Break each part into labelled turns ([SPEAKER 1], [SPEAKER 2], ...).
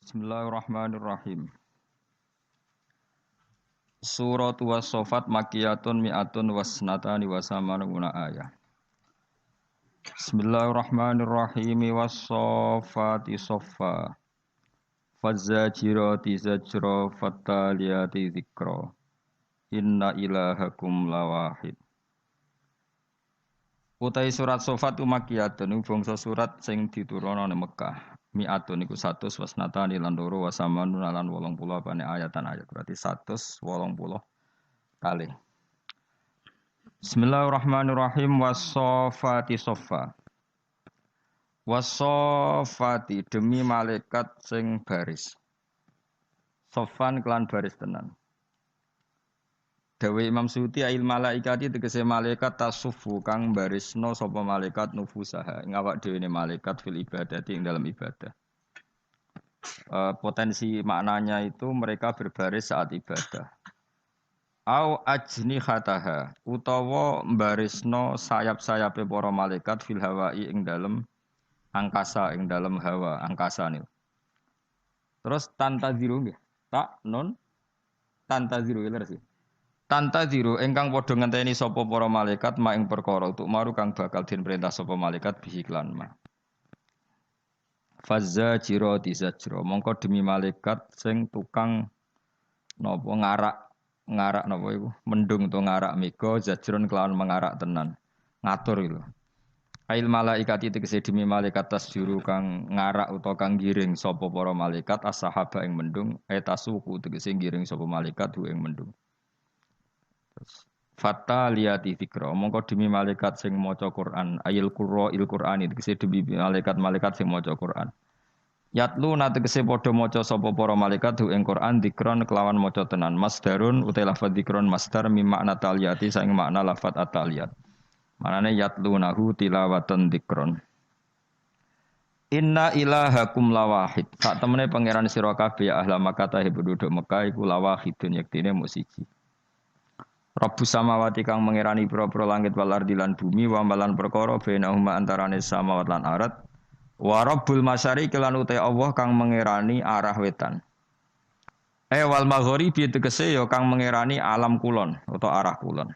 [SPEAKER 1] Bismillahirrahmanirrahim. Surat was-Saffat makkiyatun mi'atun wasnatani wasamanuna ayah. Bismillahirrahmanirrahim. Was-Saffati saffa. Faz-Zajirati zajra fattaliyati dzikra. Inna ilahakum lawahid. Utai surat Saffat makkiyatun bangsa surat sing diturunna ning Mekah. Mi'atun iku 100 wasnatani lan loro wasamanun lan 80 apane ayatan ayat berarti 180 kali. Bismillahirrahmanirrahim. Was-Saffati saffa. Was-Saffati demi malaikat sing baris. Saffan kelan baris tenan. Dawe Imam Suyuti ail malaikati tegese malaikat tasuffu kang barisno sapa malaikat nufusaha ing awak dhewe malaikat fil ibadati ing dalam ibadah. Potensi maknanya itu mereka berbaris saat ibadah. Au ajnihataha utawa barisno sayap-sayape para malaikat fil hawai ing dalam angkasa ing dalam hawa angkasa niku. Terus tantaziru nggih. Tak non tantaziru leres. Tantaziru ingkang padha ngenteni sapa para malaikat mak ing perkara untuk maru kang bakal den perintah sapa malaikat bihi lan ma. Faz-Zajirati zajra mongko demi malaikat sing tukang napa ngarak napa iku mendung to ngarak mega zajron kelawan mengarak tenan ngatur lho. Ail malaikati tegese demi malaikat tasjuru kang ngarak utawa kang giring sapa para malaikat as-sahaba ing mendung etasuku tegese giring sapa malaikat ing mendung. Fatta liyati dzikra mongko demi malaikat sing maca Quran ayil qurra il Qur'ani tegese demi malaikat sing maca Quran. Yatlu tegese padha maca sapa para malaikat ing Quran dzikron kelawan maca tenan. Masdarun utai lafadz dzikron masdar mim makna taliyati saing makna lafadz at-taliyat. Manane yatlunahu tilawatan dzikron. Inna ilahakum lawahid. Sak temene pangeran sira kabeh ya ahla Makkah penduduk Mekah iku lawahidun yektine mung siji. Rabbus samawati kang mengerani pira-pira langit wal ardi lan bumi wa malan perkara bainahuma antarane samawat lan arat wa rabbul masyariqi lan uta Allah kang mengerani arah wetan wal maghribi tegese ya kang mengerani alam kulon utawa arah kulon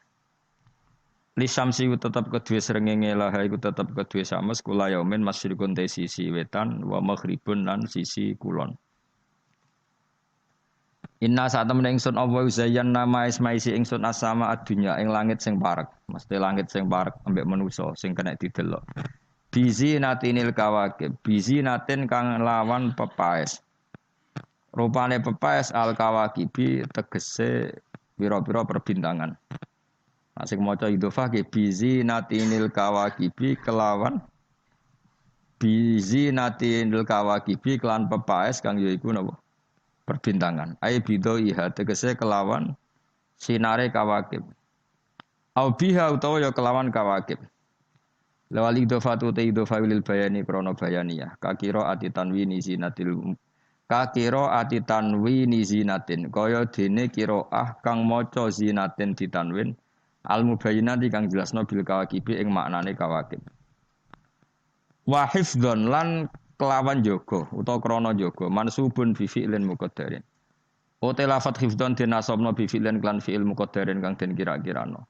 [SPEAKER 1] lisamsi tetep kedue srengenge lah iku tetep kedue sames kula yaumin masyriqun te sisi wetan wa maghribun lan sisi kulon. Inna saat temen ingsun Allah uzayyan nama ismaisi ingsun asama adunya ing langit sing parek. Mesti langit sing parek ambek manusa sing kena didelok. Bizi natinil kawakib. Bizi natin kang lawan pepaes. Rupane pepaes al kawakibi tegese pira-pira perbintangan. Nah sing maca idhofah ki bizi natinil kawakibi kelawan bizi natinil kawakibi kelan pepaes kang yaiku napa? Perbintangan. Ai bidho iha tegese kelawan sinare kawakib. Au biha utawa ya kelawan kawakib. Lawali idhofatu te idhofa lil bayani krana bayaniyah. Kakira ati tanwini zinatil kakira ati tanwini zinatin kaya dene qiraah kang maca zinatin ditanwin al mubayyinati kang jelasno bil kawakibi ing maknane kawakib. Wa hifdzon lan kelawan jaga utawa krana jaga mansubun fi fi'lin muqaddarin. Ote lafat hifdzon dinasabna bi fi'lin klan fi'il muqaddarin kang den kira-kirano.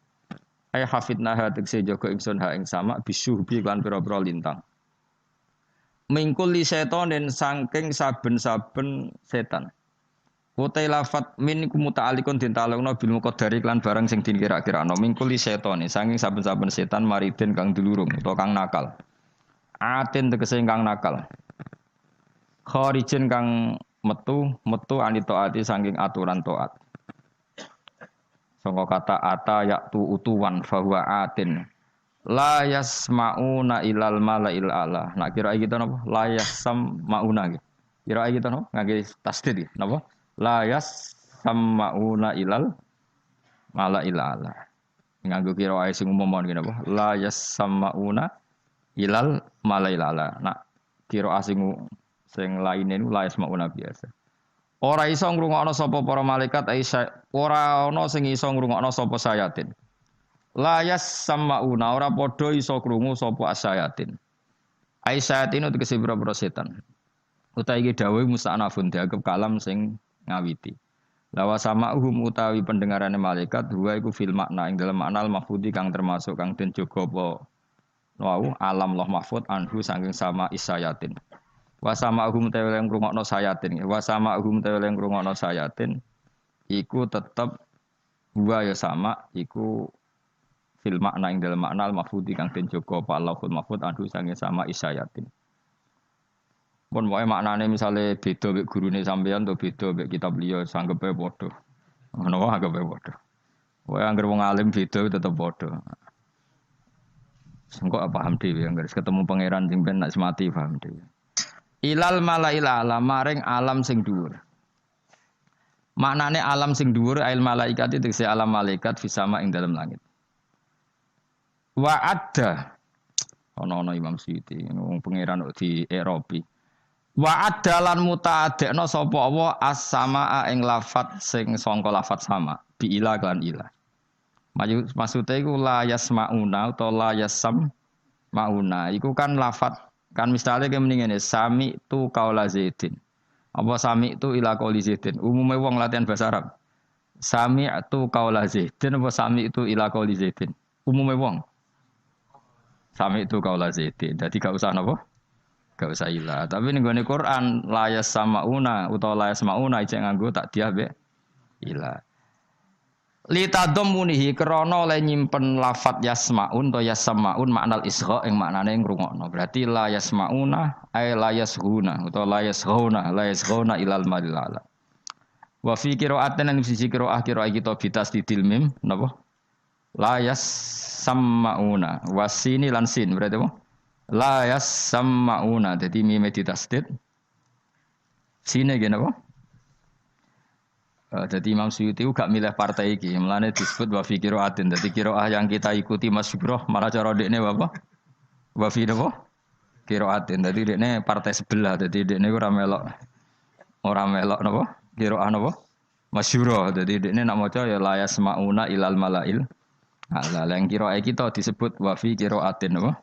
[SPEAKER 1] Ai hafidna ha tekse jaga ingsun ha ing sama bisyuhbi klan pira-pira lintang. Mingkul li setanin saking saben-saben setan. Ote lafat min iku muta'alliqun den talungna bil muqaddari klan barang sing den kira-kirano. Mingkul li setanin saking saben-saben setan maridin kang dulurung utawa kang nakal. Atin tegese kang nakal. Kharijin kang metu anito ati saking aturan taat. Sangka kata ata yaktu utuwan fahuwa atin. La yasmauna ilal malail ala. Nak kira iki to napa? La yasmauna iki. Kira iki to napa? Ngangge tasdid iki. Napa? La yasmauna ilal malail ala. Nganggo kira ae sing umum iki napa? La yasmauna ilal malail ala. Nak kira sing lainnya itu la yasmauna biasa. Ora iso ngrungokno sapa para malaikat ora ana sing iso ngrungokno sapa sayatin. La yasmauna ora padha iso krungu sapa asayatin. Ai sayatin itu tegese pira-pira setan. Utawi iki dawuh musta'nafun dianggep kalam sing ngawiti. Lawa sama utawi pendengarane malaikat huwa iku fil makna ing dalam makna mahfudi kang termasuk kang den jaga apa wau alam loh mahfud anhu saking sama isayatin. Wa sama tewe yang ngrungokno sayatin. Wa sama tewe yang ngrungokno sayatin iku tetep huwa ya sama iku fil makna ing dalam makna mahfudi kang den jaga apa Allahul mahfud anhu saking sama isayatin. Pun wae maknane misale beda mek gurune sampeyan to beda mek kitab liya sanggepe padha. Ngono wae anggepe padha. Wae anggere wong alim beda tetep padha. Engko paham dhewe anggere ketemu pangeran sing ben nak semati paham dhewe. Ilal malail alam maring alam sing dhuwur. Maknane alam sing dhuwur ail malaikat itu tegese alam malaikat fisama ing dalam langit. Wa adda ana Imam Suyuti wong pangeran di Eropa. Wa adalan mutaadekno sapa Allah as-samaa ing lafat sing sangka lafat sama bi ila kan ila. Maksude iku la yasmauna utawa la yasam mauna. Iku kan lafat kan misale mending ngene sami tu qaula zaidin. Apa sami tu ila qauli zaidin. Umume wong latihan bahasa Arab. Sami tu qaula zaidin apa sami tu ila qauli zaidin. Umume wong sami tu qaula zaidin. Dadi gak usah napa? Gak usah ilah. Tapi ning gone Quran la yasmauna utawa la yasmauna ijek nganggo tak dia be ilah. Litadammunihi krana oleh nyimpen lafat yasmaun to yasmaun maknal isgha ing maknane ngrungokno. Berarti la yasmauna ay la yashuna utawa la yashuna ilal madlala. Wa fi qira'atin ing sisi qira'ah kita bitas didil mim napa? La yasmauna wasini lan sin berarti apa? La yasmauna dadi mime ditasdid. Sine gene apa? Jadi Imam Suyuti gak milih partai iki, mulane disebut wa fi qiraatin. Dadi qiraah yang kita ikuti masyhurah malah cara dekne apa? Wa fi apa? Qiraatin. Dadi dekne partai sebelah. Dadi dekne ora melok napa? Qiraah napa? Masyhurah. Dadi dekne nak maca ya la yasmauna ilal malail. Ala yang qiraah kita disebut wa fi qiraatin apa?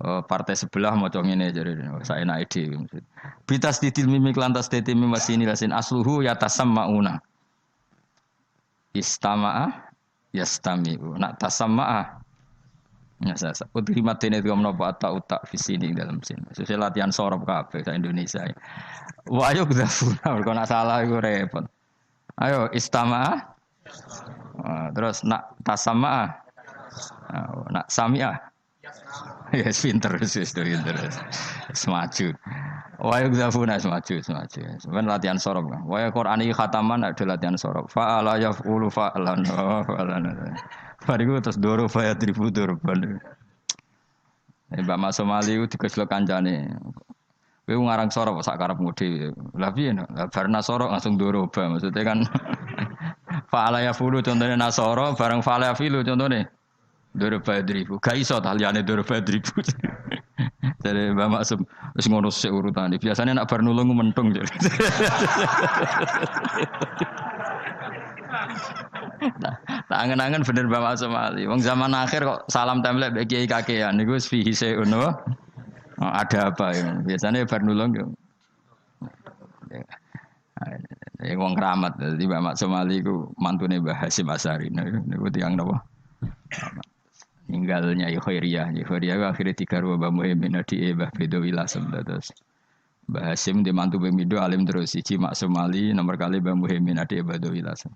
[SPEAKER 1] Partai sebelah maca ngene jare saya enak ide. Bitas didil mimik lantas dete mimasini lasin asluhu yatasammauna. Istama'a yastami'u. Nak tasamma'a. Ya saya utrimat dene itu menapa ta utak fisini dalam sin. Sesuai latihan sorop kabeh sak Indonesia. Wa ayo gdafuna kok nak salah iku repot. Ayo istama'a. Terus nak tasamma'a. Nak sami'a. Ya pinter wis pinter. Semaju. Wa yuzafuna semaju. Sebenarnya latihan sorop. Wa Qur'ani khataman ada latihan sorop. Fa'ala yaf'ulu fa'lan. Bariku terus doro fa yatribu durban. Mbak Mas Somali ku digeslo kancane. Kowe ngarang sorop sak karepmu dhewe. Lah piye no? Barna sorop langsung doro ba. Maksudnya kan fa'ala yaf'ulu contohnya nasoro bareng fa'ala yafilu contohnya Doro Badribu, gak iso tahliyane Doro Badribu. Jadi Mbak Maksum wis ngono sik urutane. Biasane nak bar nulung mentung jadi. Tak angen-angen bener Mbak Maksum Ali. Wong zaman akhir kok salam template mbek kiai kakean niku wis fihi seun ada apa ya? Biasanya bar nulung yo. Ya wong keramat. Jadi Mbak Maksum Ali ku mantune Mbah Hasyim Asy'ari niku tiyang napa? Tinggalnya Khairiyah akhirnya tiga ruang Mbah Muhyiddin di Mbah Bedowi Lasem terus Mbah Hasyim di mantu Bemido alim terus siji Maksum Ali nomor kali Mbah Muhyiddin di Bedowi Lasem.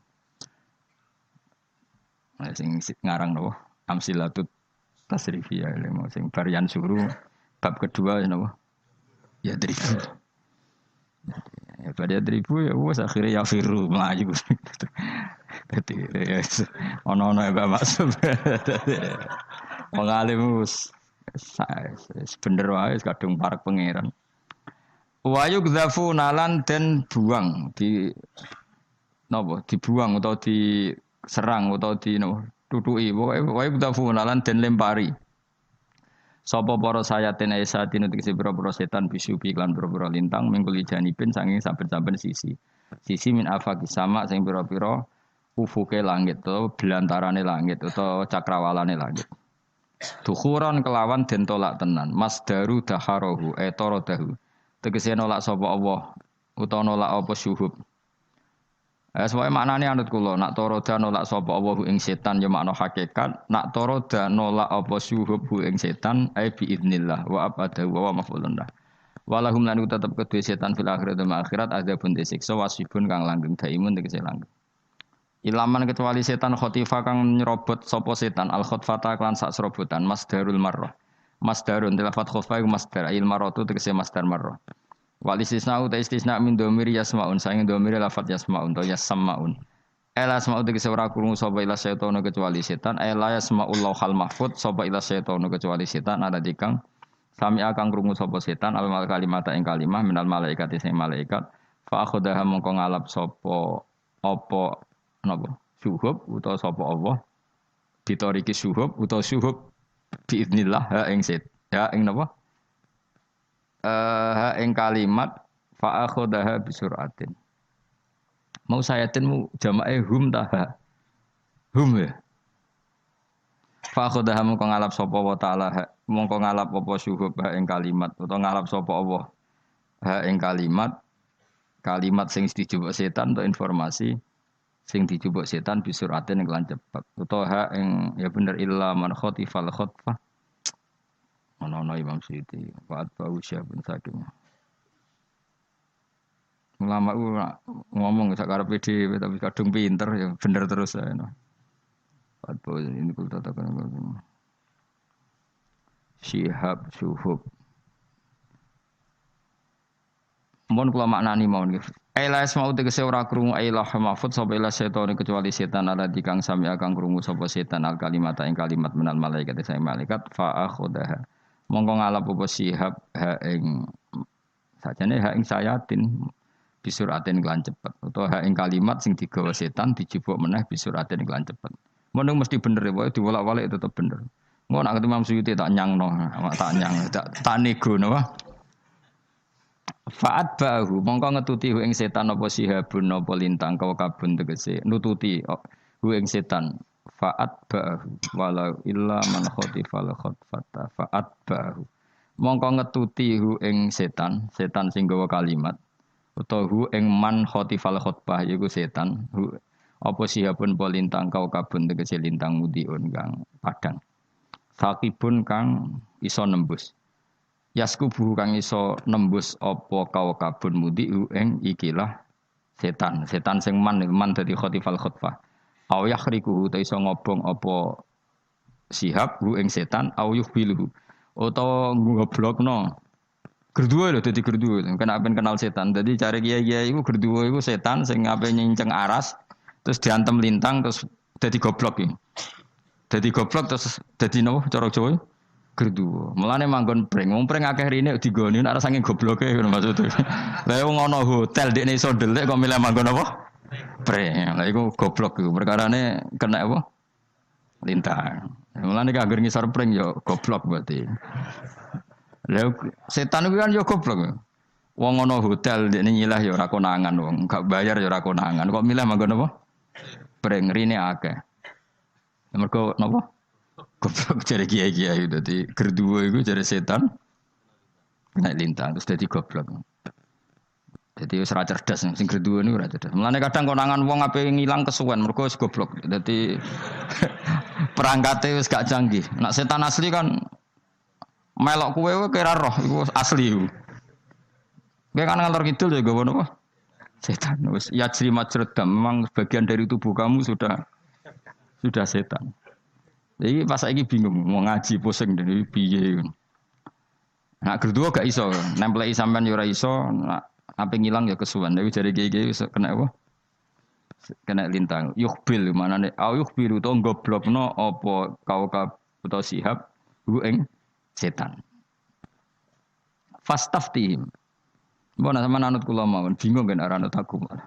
[SPEAKER 1] Sing ngarang nopo Amsilatut Tasrifiyah ilmu sing varian suruh bab kedua nopo ya dribu. Ya pada dribu ya wes akhirnya ya firu melayu. Dadi ono-ono Mbak Maksum. Mengalim wis bener wae kadung parek pangeran. Wa yugdzafuna lan den buang di napa dibuang utawa diserang utawa di napa tutuki pokoke wae yugdzafuna lan den lempari. Sapa para sayatin aisatin tegese boro-boro setan bisu iklan boro-boro lintang mingguli janipin saking saben-saben sisi. Sisi min afaqis sama sing pira-pira ufuke langit atau belantarane langit atau cakrawalane langit. Dukhuran kelawan den tolak tenan. Masdaru daharohu etorodahu. tegese nolak sapa Allah utawa nolak apa syuhub. Sesuai maknane anut kula, nak toroda nolak sapa Allah ing setan ya makna hakikat, nak toroda nolak apa syuhub ing setan ai bi idznillah wa abada wa maf'ulun lah. Walahum lan tetep kedue setan fil akhirat dan akhirat ada pun disiksa wasibun kang langgeng daimun tegese langgeng. Ilaman kecuali setan khotifa kang nyerobot sapa setan al khotfata klan sak serobotan masdarul marrah. Masdarun tilafat khofa iku masdar il marratu tegese masdar marrah. Wal istisna uta istisna min dhamir yasmaun saing dhamir lafat yasmaun to yasmaun. Ela asma'u tegese ora krungu sapa ila setan kecuali setan ela yasmaul lauhal mahfud sapa ila setan kecuali setan ada dikang sami akan krungu sapa setan al mal kalimata ing kalimah minal malaikat sing malaikat fa akhadha mongko ngalap sapa apa napa syuhub utawa sapa Allah ditoriki syuhub utawa syuhub biiznillah ha ing set ha ing napa ha ing kalimat fa akhadha bisuratin mau sayatin jamae hum ta hum ya fa akhadha mongko ngalap sapa wa taala mongko ngalap apa syuhub ha ing kalimat utawa ngalap sapa Allah ha ing kalimat sing dijupuk setan atau informasi sing dijupuk setan bisuratin kelan cepet utawa ha ing ya bener illa man khotifal khotfah ana Imam Suyuti wa bau syabun saking ulama ngomong sak karepe dhewe tapi kadung pinter ya bener terus ae no bau ini kula tatakan syihab syuhub. Mohon kula maknani mawon nggih. Ailah mau tegese ora krungu ailah mahfud sapa ila setan kecuali setan ala dikang sami akan krungu sapa setan al kalimat ing kalimat menal malaikat saya malaikat fa akhodaha. Monggo ngalap apa syihab ha ing sajane ha ing sayatin bisuratin kelan cepet utawa ha ing kalimat sing digawa setan dijupuk meneh bisuratin kelan cepet. Menung mesti bener wae diwolak-walik tetep bener. Ngono nek Imam Suyuti tak nyangno, tak nego napa? Fa'at bahu mongko ngetuti ing setan apa sihabun apa lintang kabun tegese nututi ing setan fa'at bahu walau illa man khotifal khotfata fa'at bahu mongko ngetuti ing setan sing gawa kalimat utawa ing man khotifal khotbah iku setan apa sihabun apa lintang kabun tegese lintang mudiun kang padang sakibun kang iso nembus yaskubu kang iso nembus apa kabun mudiu ing ikilah setan sing man dadi khotifal khotbah au yakhriku ta iso ngobong apa sihab ing setan au yuhbilu utawa ngoblokno gerduwe lho dadi gerduwe kena ben kenal setan dadi cari kiai-kiai iku gerduwe iku setan sing ape nyinceng aras terus diantem lintang terus dadi goblok iki. Dadi goblok terus dadi nopo cara Jawa? Gerduwo. Mulane manggon pring. Wong pring akeh rene digoni nek saking gobloke ngono maksudé. Lah wong ana hotel dekne iso ndelik kok milih manggon apa? Pring. Lah iku goblok iku. Perkarane kena apa? Lintang. Mulane kanggo ngisor pring yo goblok berarti. Lah setan kuwi kan yo goblok. Wong ana hotel dekne nyilah yo ora konangan wong, gak bayar yo ora konangan. Kok milih manggon apa? Pring rene akeh. Mergo napa? Goblok jare kiai-kiai dadi gerduwo iku jare setan kena lintang terus dadi goblok. Dadi wis ora cerdas sing gerduwo niku ora cerdas. Mulane kadang konangan wong ape ngilang kesuwen mergo wis goblok. Dadi perangkate wis gak canggih. Nek setan asli kan melok kowe kira roh iku asli iku. Kowe kan ngalor kidul ya gowo napa? Setan wis ya majredam memang bagian dari tubuh kamu sudah setan. Jadi pas saiki bingung mau ngaji pusing dari piye. Nak gerduwo gak iso, nempleki sampean yo ora iso, nak ape ngilang ya kesuwen. Dewe jare kiye-kiye iso kena apa? Kena lintang. Yukhbil manane au yukhbiru to goblokno apa kaukab utawa sihab ing setan. Fastaftihim. Mbok sama anut kula mawon bingung kan ora anut aku malah.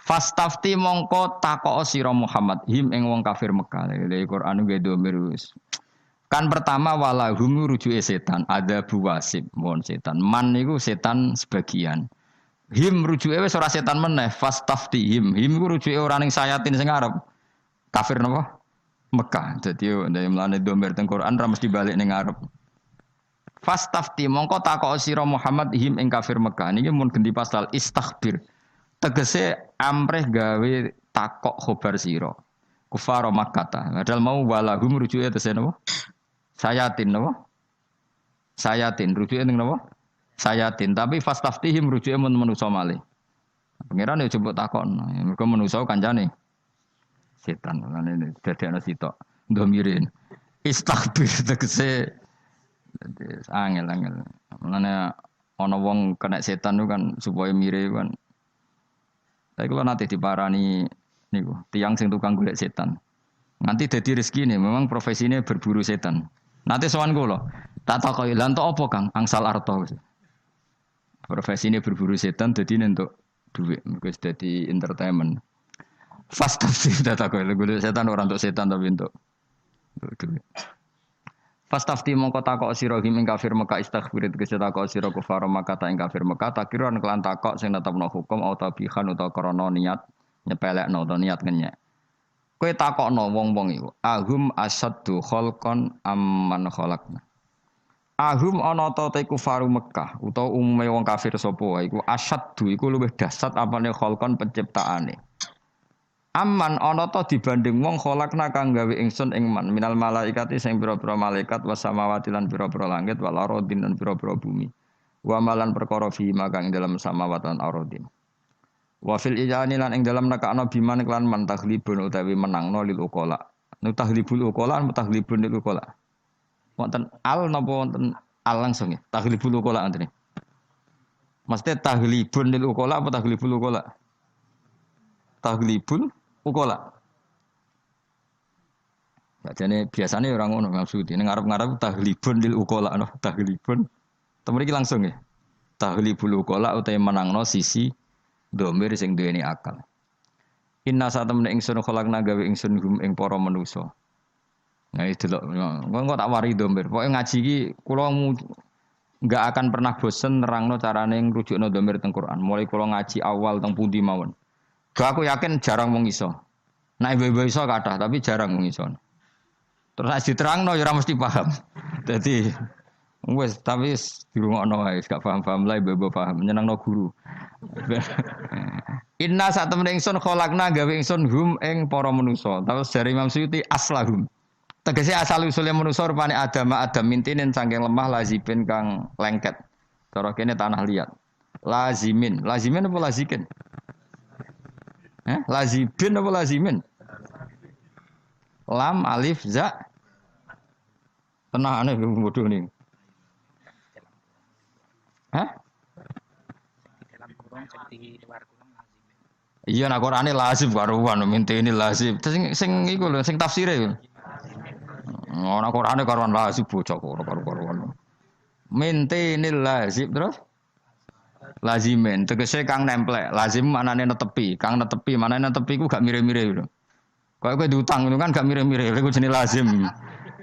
[SPEAKER 1] Fastafti mongko takok sira Muhammad him ing wong kafir Mekah. Lha Quran nggih domir wis. Kan pertama walahum rujuke setan, ada buwasib mon setan. Man niku setan sebagian. Him rujuke wis ora setan meneh, fastafti him. Him iku rujuke ora ning sayatin sing arep. Kafir napa? Mekah. Dadi mlane domir teng Quran ra mesti balik ning arep. Fastafti mongko takok sira Muhammad him ing kafir Mekah. Niki mun ganti pasal istakhbir. Tegese amreh gawe takok khobar sira. Kufar Makkah. Padahal mau walahum rujuke tese napa? Sayatin napa? Sayatin rujuke ning napa? Sayatin. Tapi fastaftihim rujuke mun manusa malih. Pangeran yo coba takon. Mergo manusa kancane setan. Ngene dadekno sitok. Ndomirin. Istaghfir tegese angel. Mulane ana wong kena setan itu kan supaya mirip kan. Tapi kalau nanti diparani niku, tiang sing tukang golek setan. Nanti dadi rezekine memang profesine berburu setan. Nanti sowan kula, tak takoki, "Lah entuk apa, Kang? Angsal arta." Profesine berburu setan dadi entuk duit, mergo dadi entertainment. Fast tapi tak takoki, golek setan ora entuk setan tapi entuk duit. Fastafti mongko takok sira ing kafir Mekah istaghfir tegese takok sira kufar Mekah ta ing kafir Mekah takiran kelan takok sing netepno hukum tabihan utawa krana niat nyepelekno utawa niat ngenyek. Kowe takokno wong-wong iku ahum asaddu khalqan amman khalaqna. Ahum ana ta te kufar Mekah utawa umume wong kafir sapa wae iku asaddu iku luwih dahsyat apane khalqan penciptaane. Aman ana ta dibanding wong kholakna kang gawe ingsun ing man minal malaikati sing pira-pira malaikat wasamawati lan pira-pira langit wal aradin lan pira-pira bumi wa malan perkara fi magang dalam samawat lan aradin wa fil ijani lan ing dalam nekakno biman klan man taglibun utawi menangno lil uqala nu taglibul uqala mutaglibun lil uqala wonten al napa wonten al langsung ya taglibul uqala antene mesti taglibun lil uqala apa taglibul uqala taglibul ukola. Jadi biasanya orang ngono maksudnya ning ngarep-ngarep tahlibun lil ukola no tahlibun. Temriki langsung ya. Tahlibul ukola utawa menangno sisi domir sing duweni akal. Inna satamne ingsun kholakna gawe ingsun hum ing para manusa. Nah itu lho, engko tak wari domir. Pokoke ngaji iki kula enggak akan pernah bosen nerangno carane ngrujukno domir teng Quran. Mulai kula ngaji awal teng pundi mawon. Aku yakin jarang wong iso. Nah ibu-ibu iso kathah tapi jarang wong iso. Terus nek diterangno ya ora mesti paham. Dadi wis tapi dirungokno wae gak paham-paham lah ibu-ibu paham nyenengno guru. Inna sak temene ingsun kholakna gawe ingsun hum ing para manusa. Terus dari Imam Suyuti aslahum. Tegese asal usule manusa rupane Adam mintinen saking lemah lazibin kang lengket. Cara kene tanah liat. Lazimin apa lazikin? Lazibin apa lazimin? Lam alif za. Tenang aneh bodoh nih. Hah? Iya nak Qur'ane lazim karuan minta ini lazim. Sing iku lho sing tafsire. Ora Qur'ane karuan lazim bocah karuan. Minta ini lazim terus lazimin tegese kang nemplek lazim manane netepi kang netepi manane netepi ku gak mire-mire lho kok kowe diutang itu kan gak mire-mire iku jenenge lazim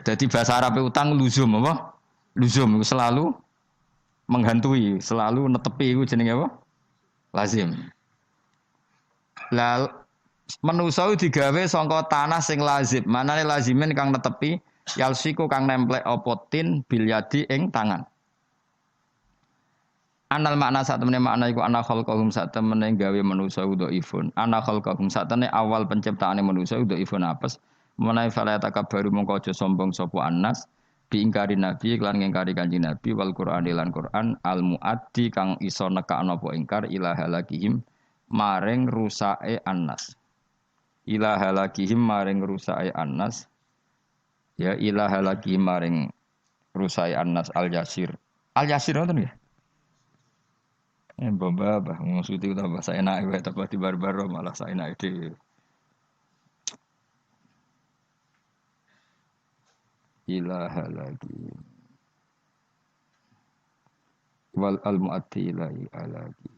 [SPEAKER 1] dadi bahasa Arab utang luzum apa luzum selalu menghantui selalu netepi iku jenenge apa lazim la manusa digawe saka tanah sing lazim manane lazimin kang netepi yalsiku kang nemplek apa tin bil yadi ing tangan. Anal makna sak temene makna iku ana khalqahum sak temene gawe manusa dhaifun. Ana khalqahum sak temene awal penciptaane manusa dhaifun apes. Menawi fala takabbaru mongko aja sombong sapa annas bi ingkari nabi lan ngingkari kanjeng nabi wal Qur'an lan Qur'an al muaddi kang iso nekakno apa ingkar ila halakihim maring rusake annas. Ila halakihim maring rusake annas. Ya ila halakihim maring rusake annas al yasir. Al yasir ngoten nggih. Mbah maksud itu tambah saya enak wae tambah di barbar malah saya enak iki. Ilaha lagi. Wal al mu'atti ilahi alagi.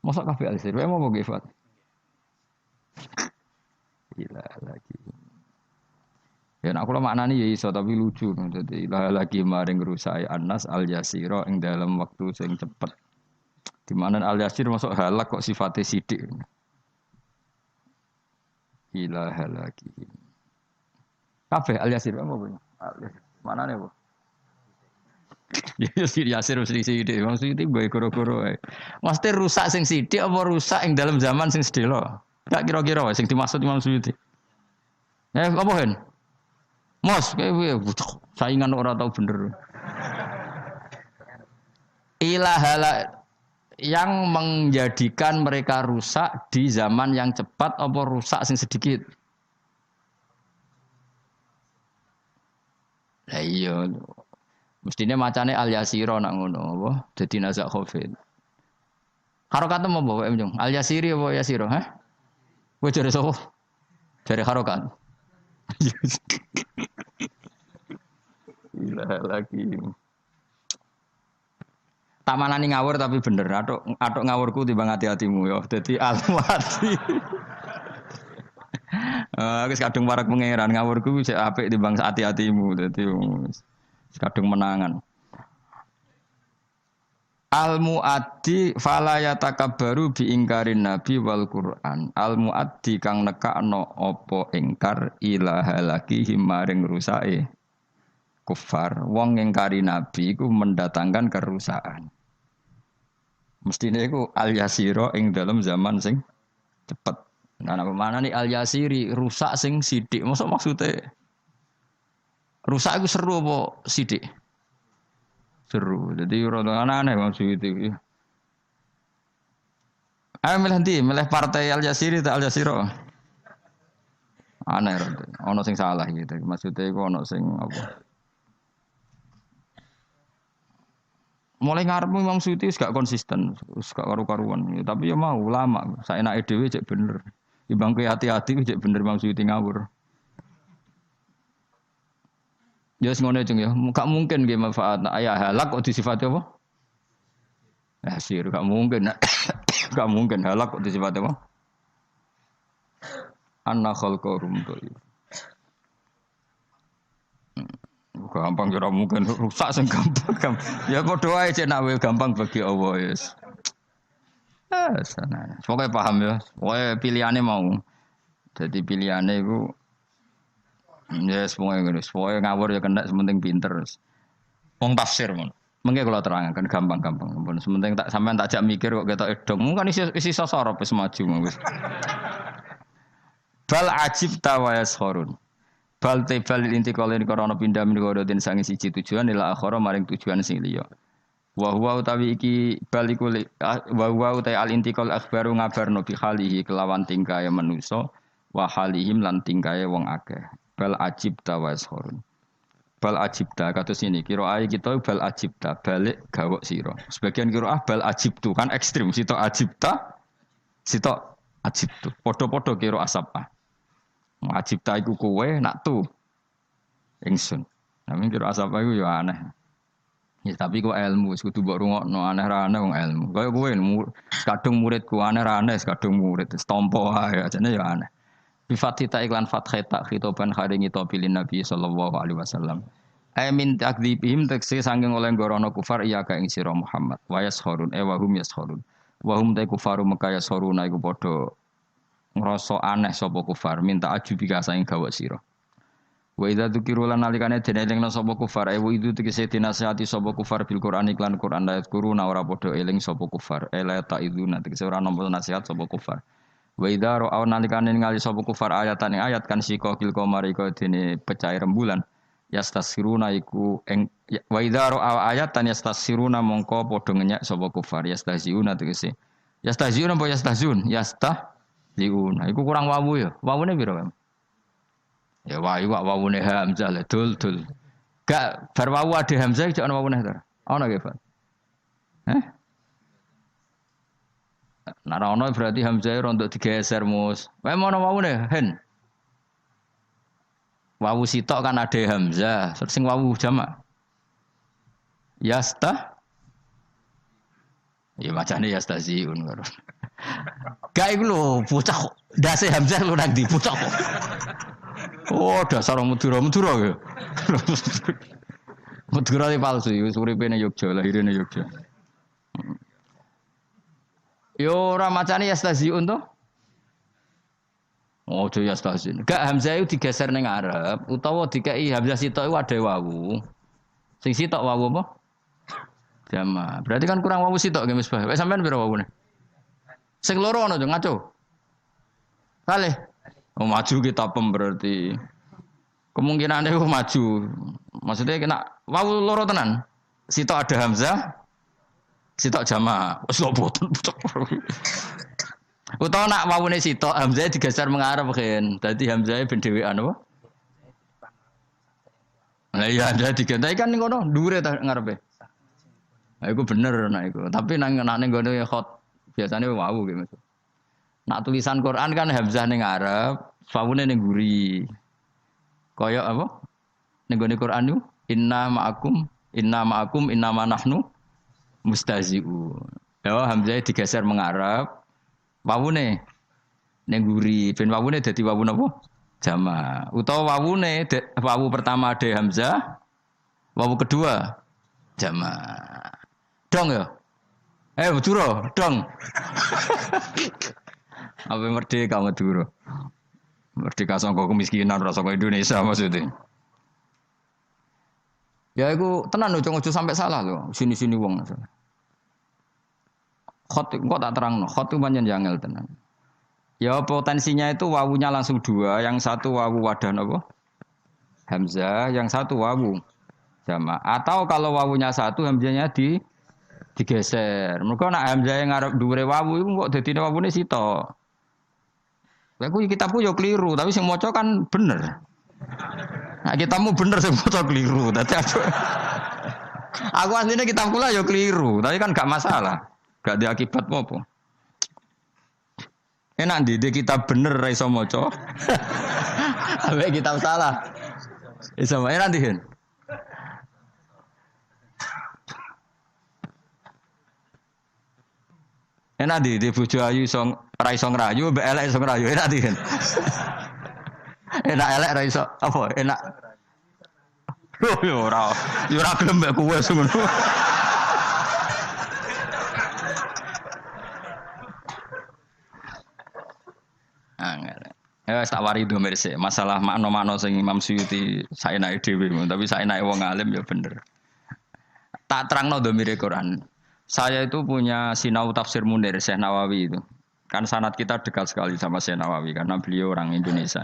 [SPEAKER 1] Masa kabeh alisir wae mau gifat. Ilaha lagi. Ya nak kula maknani ya iso tapi lucu. Dadi ilah lagi maring rusai annas al yasira ing dalam waktu sing cepet. Di mana al yasir masuk halak kok sifatnya sidik. Ilah lagi. Kabeh al yasir apa punya? Maknane apa? Ya si Yasir mesti sithik, wong sithik gue koro-koro ae. Mesti rusak sing sithik apa rusak ing dalam zaman sing sedelo? Gak kira-kira wae sing dimaksud Imam Suyuti. Apa hen? Mos, kowe saingan ora tau bener. Ilahala yang menjadikan mereka rusak di zaman yang cepat apa rusak sing sedikit. Lah iya. Mestine macane Al Yasira nak ngono apa? Dadi nazak khofid. Harokat apa bawa Jung? Al Yasiri apa Yasira, hah? Kowe jare sapa? Jare harokat. Gila lagi. Tamanani ngawur tapi bener. Atok ngawurku timbang hati-hatimu ya. Dadi alwati. Wis kadung warak pangeran ngawurku wis apik timbang hati-hatimu. Dadi kadung menangan. Al muaddi fala yatakabbaru bi ingkarin nabi wal Qur'an. Al muaddi kang nekakno apa ingkar ilaha lagi maring rusake kufar. Wong ingkari nabi iku mendatangkan kerusakan. Mestine iku al yasira ing dalam zaman sing cepet. Nah, apa mana nih al yasiri rusak sing sithik. Maksudnya rusak iku seru apa sithik? Seru. Jadi rada aneh maksud itu. Ayo milih ndi? Milih partai Al Jazeera atau Al Jazeera? Aneh rada. Ono sing salah gitu. Maksudnya iku ono sing apa? Mulai ngarep Imam Suyuti gak konsisten, gak karu-karuan. Ya, tapi ya mau lama. Saenake dhewe cek bener. Ibang hati-hati cek bener Imam Suyuti ngawur. Ya ngono cung ya. Gak mungkin nggih manfaat ayah halak kok disifati apa? Sir gak mungkin. Gak mungkin halak kok disifati apa? Anna khalqarum tu. Gampang ora mungkin rusak sing gampang. Ya padha wae cek nak gampang bagi Allah yes. Sana. Pokoke paham ya. Pokoke pilihane mau. Jadi pilihane iku yes, semuanya ngawur ya kena sementing pinter. Wong tafsir mon. Mengke kula terangkan gampang-gampang. Sementing tak sampean tak jak mikir kok ketok edong. Kan isi sosor wis maju wis. Bal ajib tawayas khorun. Bal tebal intiqalin karana pindah menika den sange siji tujuan ila akhara maring tujuan sing liya. Wa huwa utawi iki baliku wa huwa utai al intiqal akhbaru ngabarno bi khalihi kelawan tingkae manusa wa halihim lan tingkae wong akeh. Bal ajibta washorun. Bal ajibta kados ini qiraah kita bal ajibta balik gawok sira. Sebagian qiraah bal ajibtu kan ekstrim sitok ajibta sitok ajibtu. Padha-padha qiraah sabah. Ajibta iku kowe nak tu ingsun. Nami qiraah sabah iku ya aneh. Ya tapi kok ilmu kudu mbok rungokno aneh ra aneh wong ilmu. Kaya kowe kadung muridku aneh ra aneh kadung murid stompo ae ajane ya aneh. Bifatita iklan fathah tak khitoban kharingi topilin Nabi sallallahu alaihi wasallam. Min takdzibihim tekse sanging oleh gorono kufar iya ka ing sira Muhammad. Wa yashurun wa hum yashurun. Wa hum ta kufaru Mekah yashuruna iku padha ngrasa aneh sapa kufar minta ajubi ka saing gawak sira. Wa idza dzukiru lan nalikane denelingna sapa kufar wa idu tegese dinasihati sapa kufar bil Qur'an iklan Qur'an ayat kuruna ora padha eling sapa kufar. Ela ta iduna tegese ora nampa nasihat sapa kufar. Wa idza ra'aw nalikane ningali sapa kufar ayatan ing ayat kan sika kil qamar iku dene pecah rembulan yastasiruna iku ing wa idza ra'aw ayatan yastasiruna mongko padha ngenyek sapa kufar yastahziuna tegese yastahziuna apa yastahzun yastahziuna iku kurang wawu ya wawune pira ya wawune hamzah le dul gak bar wawu ade hamzah jek ana wawune ta ana ge Pak Nara ono berarti hamzah rontok digeser mus. Wae mono wawune hen. Wawu sitok kan ada hamzah, terus sing wawu jamak. Yasta. Ya macane yastaziun karo. Gak iku lho bocah dase hamzah lho nang ndi bocah. Oh, dasar Madura ya. Madura iki palsu, wis uripe ning Yogya, lahire ning Yogya. Yo ora macane yastaziun to. Ojo yastazin. Gak hamzah itu digeser ning ngarep utawa dikai hamzah sitok iku ade wawu. Sing sitok wawu apa? Jama. Berarti kan kurang wawu sitok nggih Misbah. Wis sampean pira wawune? Sing loro ana yo ngaco. Kalih. Oh maju kita pem berarti. Kemungkinannya itu maju. Maksudnya kena wawu loro tenan. Sitok ada Hamzah, sitok jama. Wes lho boten. Utawa nak wawune sitok Hamzah digeser mengarep kan. Dadi Hamzah ben dhewean apa? Lah iya Hamzah diganti kan ning kono dhuwure ta ngarepe. Nah, iku bener nak iku. Tapi nang ning ngono ya khot biasane wawu gitu. Nak tulisan Quran kan Hamzah ning ngarep, wawune ning guri. Kaya apa? Ning gone Quran niku inna ma'akum inna ma nahnu mustazi'un. Ya Hamzah digeser mengarep. Wawune ning guri, ben wawune dadi wawu napa? Jama. Utawa wawune wawu pertama ada Hamzah, wawu kedua jama. Dong ya? Madura, dong. Apa merdeka Madura? Merdeka sangka kemiskinan rasa kaya Indonesia maksudnya. Ya iku tenan ojo sampai salah lho. Sini-sini wong. Khot kok tak terangno. Khot itu pancen jangel tenan. Ya potensinya itu wawunya langsung dua, yang satu wawu wadah napa? Hamzah, yang satu wawu jama. Atau kalau wawunya satu hamzahnya digeser. Mergo nek hamzah yang ngarep dhuwure wawu iku kok dadine wawune sitok. Lha kuwi kitabku yo keliru, tapi sing maca kan bener. Nah, kitabmu bener sing maca keliru. Dadi aku asline kitabku lah yo keliru, tapi kan gak masalah. Gak ada akibat apa. Enak di kitab bener ra iso maca. Ambek kitab salah. Iso wae enak dihen. Enak di bojo ayu iso ra iso ngrayu, mbek elek iso ngrayu, enak di kan. Enak elek ra iso apa? Enak. Yo ora gelem mbek kowe ngono. Angel. Ya tak wari domir sih. Masalah makna-makna sing Imam Suyuti saenake dhewe, tapi saenake wong alim ya bener. Tak terangno domire Quran. Saya itu punya sinau tafsir Munir Syekh Nawawi itu. Kan sanad kita dekat sekali sama Syekh Nawawi karena beliau orang Indonesia.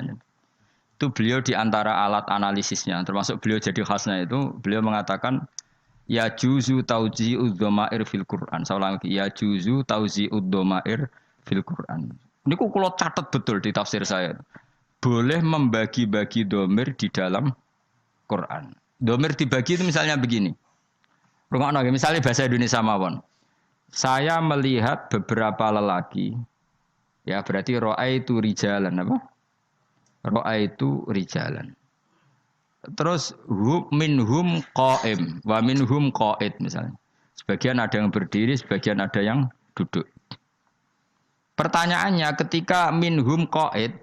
[SPEAKER 1] Itu beliau di antara alat analisisnya, termasuk beliau jadi khasnya itu, beliau mengatakan ya juzu tauzi'ud dhamair fil Quran. Saya ulang lagi, ya juzu tauzi'ud dhamair fil Quran. Ini kula catat betul di tafsir saya. Boleh membagi-bagi dhamir di dalam Quran. Dhamir dibagi itu misalnya begini. Rungokno misalnya bahasa Indonesia mawon. Saya melihat beberapa lelaki. Ya berarti ra'aitu rijalan apa? Ra'aitu rijalan. Terus minhum qa'im wa minhum qa'id misalnya. Sebagian ada yang berdiri, sebagian ada yang duduk. Pertanyaannya ketika minhum qa'id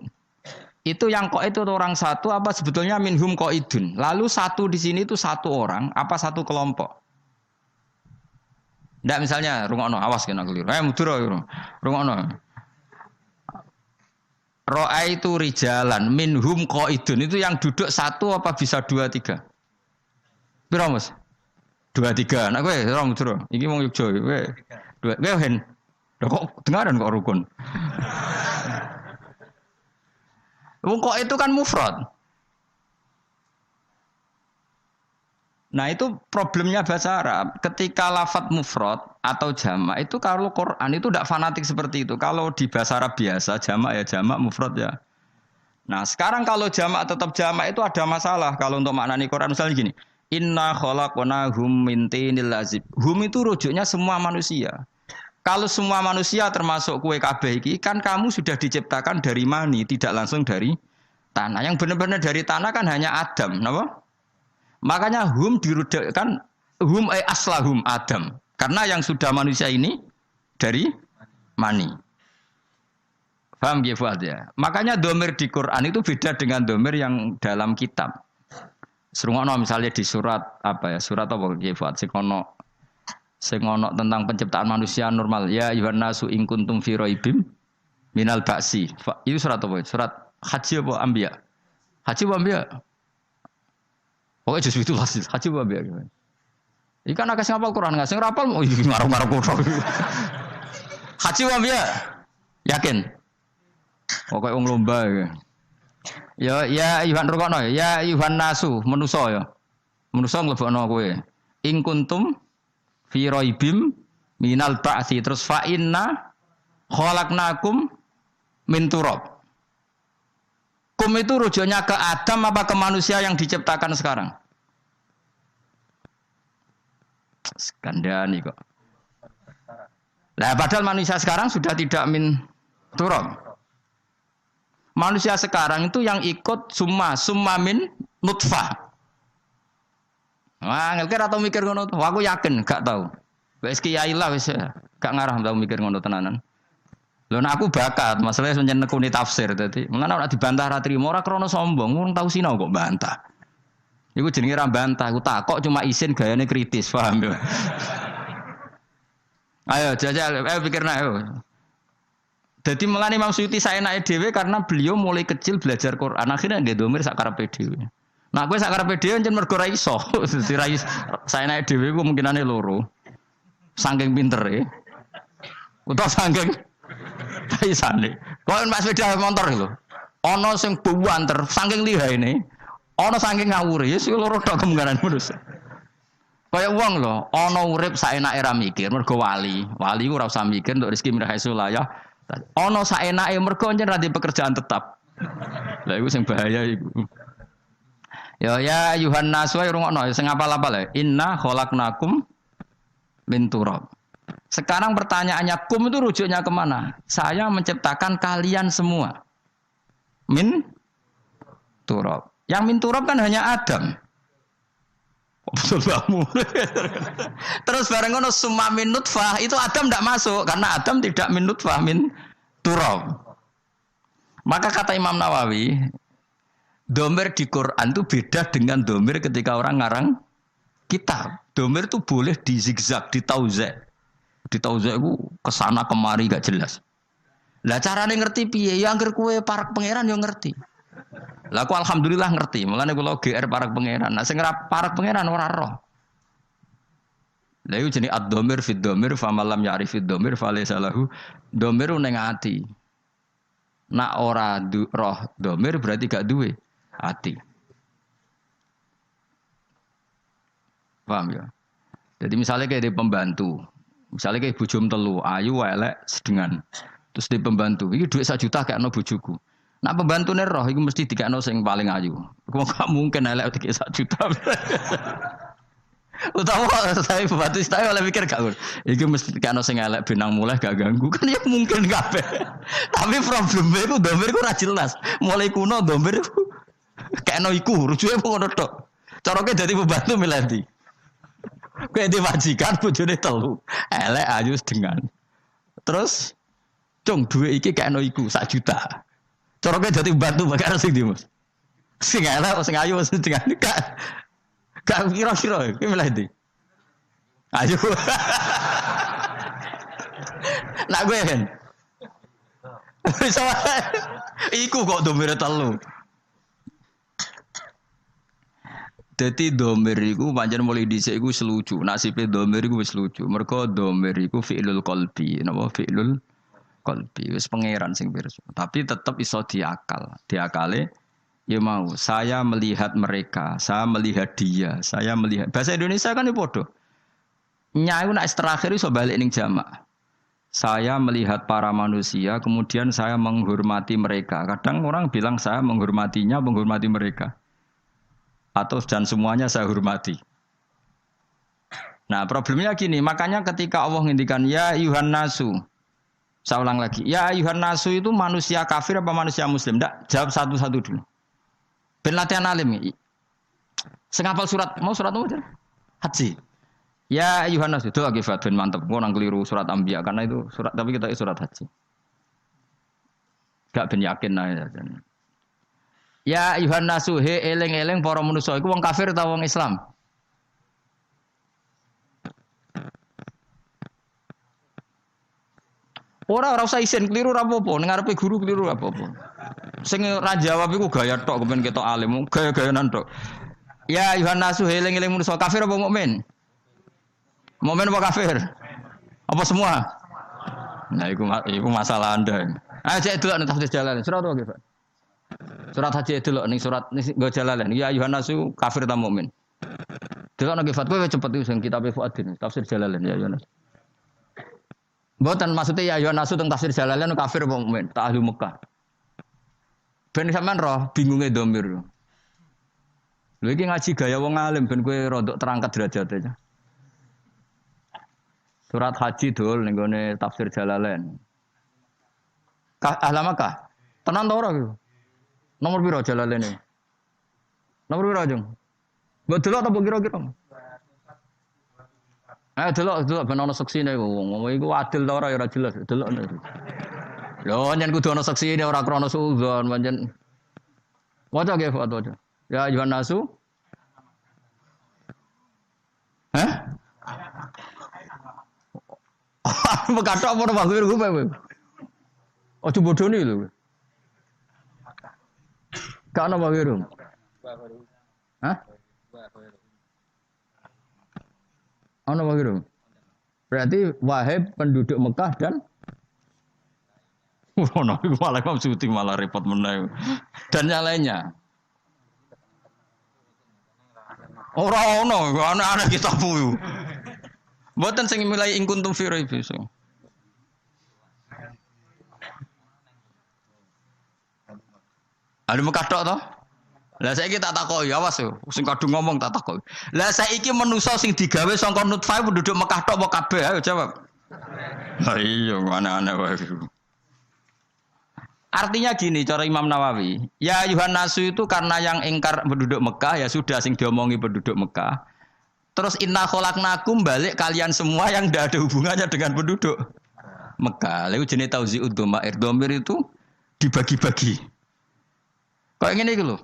[SPEAKER 1] itu yang qa'id itu orang satu apa sebetulnya minhum qa'idun? Lalu satu di sini itu satu orang apa satu kelompok? Ndak misalnya rungokno awas kena keliru. Mudura rungokno. Ra'aitu rijalan minhum qaidun itu yang duduk satu apa bisa dua tiga? Piro Mas? Dua tiga. Nek kowe ora mudura. Iki wong Yogya kowe. Dua. Kowe hen. Lho kok dengaran kok rukun. Wong kok itu kan mufrad. Nah itu problemnya bahasa Arab. Ketika lafadz mufrad atau jamak itu kalau Quran itu tidak fanatik seperti itu. Kalau di bahasa Arab biasa jamak ya jamak, mufrad ya. Nah sekarang kalau jamak tetap jamak itu ada masalah. Kalau untuk maknani Quran misalnya gini. Inna khalaqnahum min tinil lazib. Hum itu rujuknya semua manusia. Kalau semua manusia termasuk kue kabeh iki kan kamu sudah diciptakan dari mani, tidak langsung dari tanah. Yang benar-benar dari tanah kan hanya Adam, kenapa? Makanya hum dirudakkan hum aslahum Adam. Karena yang sudah manusia ini dari mani. Paham ya Fuad ya? Makanya domir di Quran itu beda dengan domir yang dalam kitab. Serungono misalnya di surat apa ya? Surat apa ya Fuad? Sing ono tentang penciptaan manusia normal. Ya ayyuhan nasu in kuntum fi raibim minal ba'si. Itu surat apa? Surat Haji apa Anbiya? Haji apa Anbiya? Pokoknya justru itu haji Anbiya. Ikan akeh sing hafal Quran, sing rapal mau ngarep-ngarep Quran. Haji wa ya? Yakin? Pokoke wong lomba ya. Ya Yuhan rukono ya Yuhan nasu manusa ya. Manusa nglebokno kowe. In kuntum fi raibim minal ba'tsi terus fa inna khalaqnakum min turab. Kum itu rujuknya ke Adam apa ke manusia yang diciptakan sekarang? Skandani kok. Nah, padahal manusia sekarang sudah tidak min turab. Manusia sekarang itu yang ikut summa min nutfah. Wah, ngelkir atau mikir ngono tuh? Aku yakin, gak tahu. Wes kiai lah wes gak ngarah tahu mikir ngono tenanan. Lho nek aku bakat, masalahnya pancen nekuni tafsir dadi. Mulane nek dibantah ra trimo ora krana sombong, wong tau sinau kok bantah. Iku jenenge ra bantah, aku takok cuma isin gayane kritis, paham ya? Ayo jajal, ayo pikirna ayo. Dadi mulane Imam Suyuti saenake dhewe karena beliau mulai kecil belajar Quran, akhirnya nggih domir sak karepe dhewe. Nah kowe sak karepe dhewe pancen mergo ra iso. Dadi ra iso saenake dhewe ku mungkinane loro. Saking pintere. Utawa saking paisane. Kok Mas sepeda motor lho. Ana sing buwanter saking lihaine. Ana saking ngawure ya sing loro tok kemungkinan manusia. Kaya wong lho, ana urip saenake ra mikir mergo wali. Wali ku ora usah mikir untuk rezeki min haitsu la ya. Ana saenake mergo pancen ra di pekerjaan tetap. Lah iku sing bahaya iku. Ya Yuhan Naswa rungokno sing apal-apal ya. Inna khalaqnakum min turab. Sekarang pertanyaannya kum itu rujuknya kemana? Saya menciptakan kalian semua. Min turab. Yang min turab kan hanya Adam. Betul kamu. Terus bareng ngono summa min nutfah itu Adam tidak masuk karena Adam tidak min nutfah min turab. Maka kata Imam Nawawi, domir di Quran itu beda dengan domir ketika orang ngarang kitab. Domir itu boleh di zigzag, di tauzek. Di tauzek itu kesana kemari gak jelas. Lah carane ngerti piye? Ya angger kowe parak pangeran yo ngerti. Lah aku alhamdulillah ngerti. Mulane kula GR parak pangeran. Nah sing parak pangeran ora roh. Lah iku jenenge ad-dhamir fid dhamir fa malam ya'rifid dhamir fa laysa lahu dhamir ning ati. Nak ora roh dhamir berarti gak duwe ati. Paham ya? Jadi misalnya kayak di pembantu, misalnya kayak bujum telu, ayu, elek, sedengan, terus di pembantu, ini duit 1 juta kayak no bujuku. Nah pembantu nih roh, itu mesti dikasih sing paling ayu. Kok gak mungkin elek dikasih 1 juta. Utawa saya pembantu saya oleh mikir gak, itu mesti dikasih sing elek benang mulai gak ganggu kan ya mungkin kabeh. Tapi problemnya itu domir itu ora jelas. Mulai kuno domir itu kayak no iku, rujuknya pun ngono tok. Caranya jadi pembantu milih. Kowe di majikan bojone telu. Elek ayu dengan. Terus cung duwe iki kene iku 1 juta. Cara kowe dadi bantu bakal sing ndi, Mas? Sing elek sing ayu sing dengan gak kira-kira kowe milih ndi? Ayu. Nak kowe kan. Iku kok domire telu. Dadi domir iku pancen mulai dhisik iku selucu. Nasibe domir iku wis lucu. Mergo domir iku fi'lul qalbi. Napa fi'lul qalbi? Wis pangeran sing pirsa. Tapi tetep iso diakal. Diakale ya mau saya melihat mereka, saya melihat dia, saya melihat. Bahasa Indonesia kan padha. Nyai nek terakhir iso balik ning jamak. Saya melihat para manusia, kemudian saya menghormati mereka. Kadang orang bilang saya menghormatinya, menghormati mereka. Atau dan semuanya saya hormati. Nah problemnya gini, makanya ketika Allah ngendikan ya Yuhan Nasu, saya ulang lagi, ya Yuhan Nasu itu manusia kafir apa manusia muslim? Nggak, jawab satu-satu dulu. Ben latihan alim. Sing hafal surat, mau surat apa? Haji. Ya Yuhan Nasu, itu lagi ben mantep. Gua nang keliru surat Anbiya karena itu surat, tapi kita surat Haji. Gak ben yakin aja. Ya Yuhan Nasu, he eleng-eleng para manusia iku wong kafir ta wong Islam? Ora usah isin keliru ora apa-apa, ning ngarepe guru keliru ora apa-apa. Sing ra jawab iku gaya tok kepen ketok alim, gaya-gayanan tok. Ya Yuhan Nasu, he eleng-eleng manusia kafir apa mukmin? Mukmin apa kafir? Apa semua? Nah, itu masalah Anda. Cek delok ning tafsir Jalalain. Surat apa, Pak? Surat haji delok ning surat nggo Jalalain. Ya ayuhan nasu kafir ta mukmin. Delok nang Fat kowe cepet iki sing kitab Fuadin, tafsir Jalalain ya ayuhan nasu. Mboten maksudnya ya ayuhan nasu teng tafsir Jalalain kafir apa mukmin? Ta ahli Mekah. Ben sampean roh bingunge domir. Lho iki ngaji gaya wong alim ben kowe rodok terangkat derajate. Surat haji dul ning gone tafsir Jalalain. Ahlamaka. Tenan ta ora iku? Nomor piro Jalalain iki? Nomor piro, Jung? Mbok delok ta mbok kira-kira? Delok ben ana seksine wong iku adil ta ora ya ora jelas. Delok. Lho nyen kudu ana seksine ora krana suudzon pancen. Waca ge waca. Ya ayuhan nasu. Hah? Mekathok apa ora wae kowe. Ojo bodoni lho. Gak ana wae rum. Hah? Ana wae rum. Berarti wahib penduduk Mekah dan ono iku malah Suti malah repot meneh. Dan yang lainnya. Ora ono, ana kitabmu. Mboten sing mulai ing kuntum fi raib iso. Ada Mekah tok to? Lah saiki tak takoki, awas yo. Sing kadung ngomong tak takoki. Lah saiki manusa sing digawe saka nutfah penduduk Mekah tok apa kabeh? Ayo jawab. Lah iya, aneh-aneh wae. Artinya gini cara Imam Nawawi, ya ayuhan nasu itu karena yang ingkar penduduk Mekah ya sudah sing diomongi penduduk Mekah. Terus inna khalaqnakum balik kalian semua yang tidak ada hubungannya dengan penduduk Mekah. Lalu jenis tauzi'ud dhamair. Dhamir itu dibagi-bagi. Kayak ngene iki lho.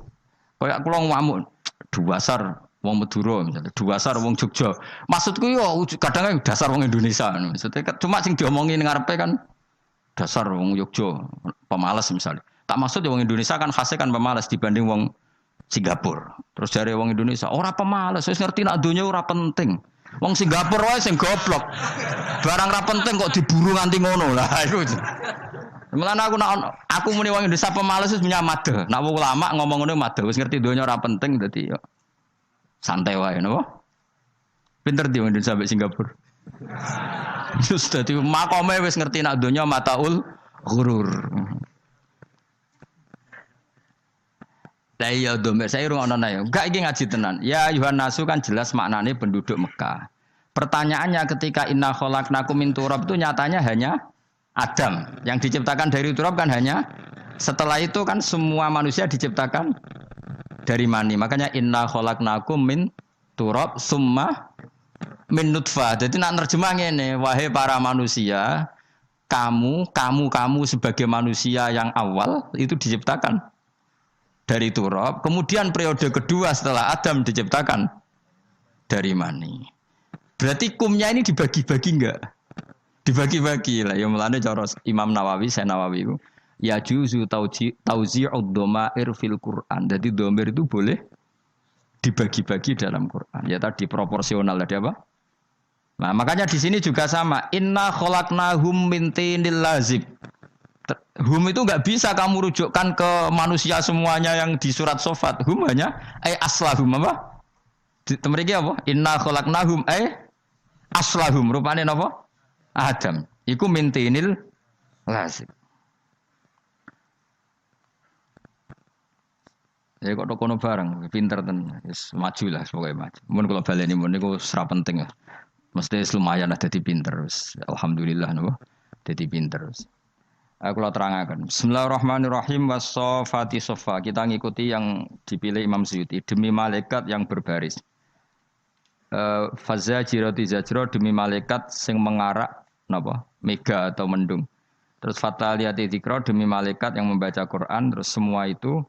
[SPEAKER 1] Kayak kula ngomong dasar wong Madura misalnya, dasar wong Jogja. Maksudku yo kadang dasar wong Indonesia. Maksudnya cuma sing diomongi ning ngarepe kan dasar wong Jogja, pemalas misalnya. Tak maksud ya wong Indonesia kan khasnya kan pemalas dibanding wong Singapura. Terus dari wong Indonesia, ora pemalas, wis ngerti nak donya ora penting. Wong Singapura wae sing goblok. Barang ora penting kok diburu nganti ngono. Lah iku. Mulane aku muni wong Indonesia pemalas wis nyamade. Nak wong ulama ngomong ngono made, wis ngerti donya ora penting dadi yo santai wae napa? Pinter di wong Indonesia sampai Singapura. Just dadi makome wis ngerti nak donya mataul ghurur. Lah iya domir saya rungokno ae. Enggak iki ngaji tenan. Ya ayuhan nasu kan jelas maknane penduduk Mekah. Pertanyaannya ketika inna khalaqnakum min turab itu nyatanya hanya Adam. Yang diciptakan dari turab kan hanya setelah itu kan semua manusia diciptakan dari mani. Makanya inna khalaqnakum min turab summa min nutfah. Jadi nak nerjemah ngene, wahai para manusia, kamu sebagai manusia yang awal itu diciptakan dari turab, kemudian periode kedua setelah Adam diciptakan dari mani. Berarti kumnya ini dibagi-bagi enggak? Dibagi-bagi lah. Ya mulane cara Imam Nawawi, saya Nawawi itu ya juzu tauzi'ud dhamair fil Quran. Jadi dhamir itu boleh dibagi-bagi dalam Quran. Ya tadi proporsional ada apa? Nah, makanya di sini juga sama. Inna khalaqnahum min tinil lazib. Hum itu enggak bisa kamu rujukkan ke manusia semuanya yang di surat Shofat. Hum hanya aslahum apa? Mriki apa? Inna khalaqnahum aslahum. Rupane napa? Adam. Iku min tinil lazib. Ya kok kono bareng, pinter tenan. Wis maju lah pokoke maju. Mun kula baleni mun niku ora penting ya. Mesti lumayan lah dadi pinter wis. Alhamdulillah napa? Dadi pinter wis. Aku lah terangkan. Bismillahirrahmanirrahim. Wassofati sofa. Kita ngikuti yang dipilih Imam Suyuti. Demi malaikat yang berbaris. Fazajirati zajro demi malaikat sing mengarak napa? Mega atau mendung. Terus fataliyati dzikra demi malaikat yang membaca Quran. Terus semua itu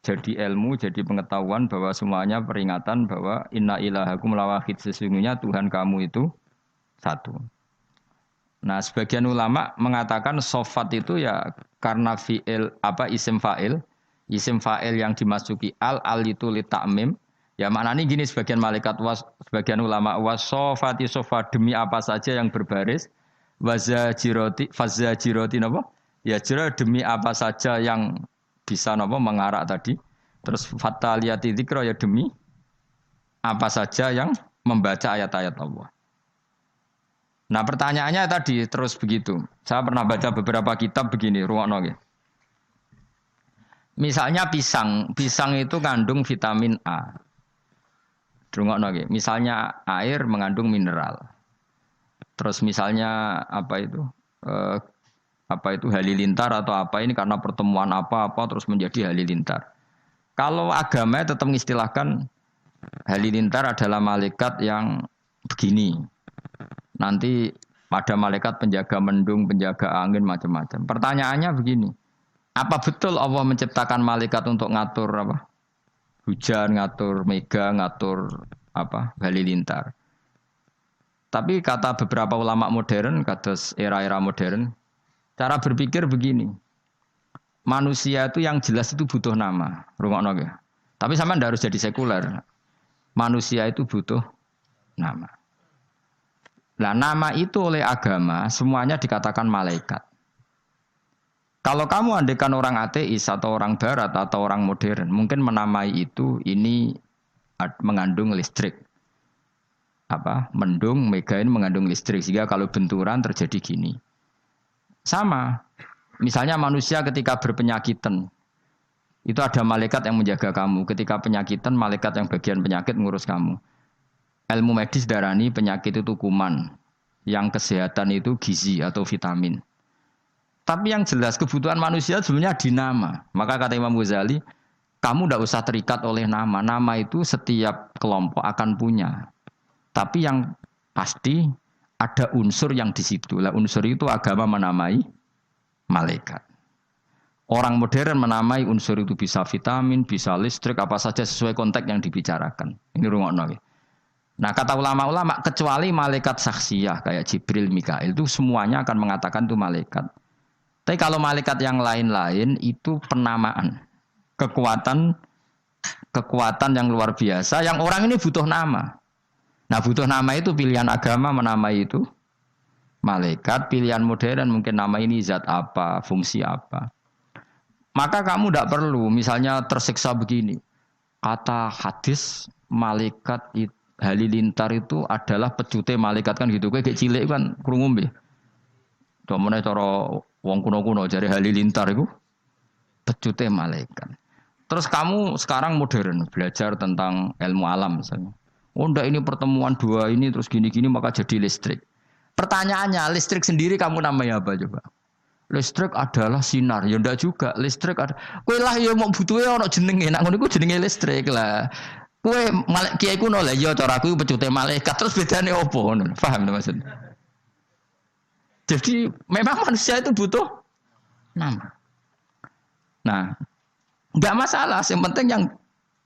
[SPEAKER 1] jadi ilmu, jadi pengetahuan bahwa semuanya peringatan bahwa inna ilahakum lawahid, sesungguhnya Tuhan kamu itu satu. Nah, sebagian ulama mengatakan sofat itu ya karena fi'il isim fa'il yang dimasuki al itu li ta'mim, Ya maknanya gini sebagian malaikat sebagian ulama wasofati sofa demi apa saja yang berbaris wazajiroti fazajiroti napa? Ya jira demi apa saja yang bisa napa mengarak tadi. Terus fataliyati dzikra ya demi apa saja yang membaca ayat-ayat Allah. Nah, pertanyaannya tadi terus begitu. Saya pernah baca beberapa kitab begini, rungokno nggih. Misalnya pisang itu kandung vitamin A. Rungokno nggih. Misalnya air mengandung mineral. Terus misalnya apa itu halilintar atau apa ini karena pertemuan apa-apa terus menjadi halilintar. Kalau agama tetap mengistilahkan halilintar adalah malaikat yang begini. Nanti ada malaikat penjaga mendung, penjaga angin macam-macam. Pertanyaannya begini. Apa betul Allah menciptakan malaikat untuk ngatur apa? Hujan, ngatur mega, ngatur apa? Halilintar. Tapi kata beberapa ulama modern, kata era-era modern, cara berpikir begini. Manusia itu yang jelas itu butuh nama. Rungokno nggih. Tapi sampean ndak harus jadi sekuler. Manusia itu butuh nama. Nah, nama itu oleh agama semuanya dikatakan malaikat. Kalau kamu andekan orang ateis atau orang barat atau orang modern, mungkin menamai itu ini mengandung listrik. Mendung, mega ini mengandung listrik sehingga kalau benturan terjadi gini. Sama. Misalnya manusia ketika berpenyakitan, itu ada malaikat yang menjaga kamu. Ketika penyakitan, malaikat yang bagian penyakit ngurus kamu. Ilmu medis darani penyakit itu kuman. Yang kesehatan itu gizi atau vitamin. Tapi yang jelas kebutuhan manusia sebenarnya di nama. Maka kata Imam Ghazali, kamu tidak usah terikat oleh nama. Nama itu setiap kelompok akan punya. Tapi yang pasti ada unsur yang di situ. Lah unsur itu agama menamai malaikat. Orang modern menamai unsur itu bisa vitamin, bisa listrik, apa saja sesuai konteks yang dibicarakan. Ini rungokno. Nah, kata ulama-ulama kecuali malaikat saksiyah kayak Jibril, Mikail itu semuanya akan mengatakan itu malaikat. Tapi kalau malaikat yang lain-lain itu penamaan. Kekuatan yang luar biasa yang orang ini butuh nama. Nah, butuh nama itu pilihan agama menamai itu malaikat, pilihan modern mungkin nama ini zat apa, fungsi apa. Maka kamu tidak perlu misalnya tersiksa begini. Kata hadis malaikat itu halilintar itu adalah pecute malaikat kan gitu. Kayak cilik kan krungu nggih. Domene cara wong kuno-kuno jare halilintar itu pecute malaikat. Terus kamu sekarang modern belajar tentang ilmu alam misalnya. Oh ndak ini pertemuan dua ini terus gini-gini maka jadi listrik. Pertanyaannya, listrik sendiri kamu namanya apa coba? Listrik adalah sinar, ya ndak juga. Listrik ada. Kowe lah ya mau butuhe ana jenenge, nek ngono iku jenenge listrik lah. Kowe kiai kuno lah ya cara aku pecute malaikat terus bedane opo ngono. Paham ta maksud? Jadi memang manusia itu butuh nama. Nah, enggak masalah, yang penting yang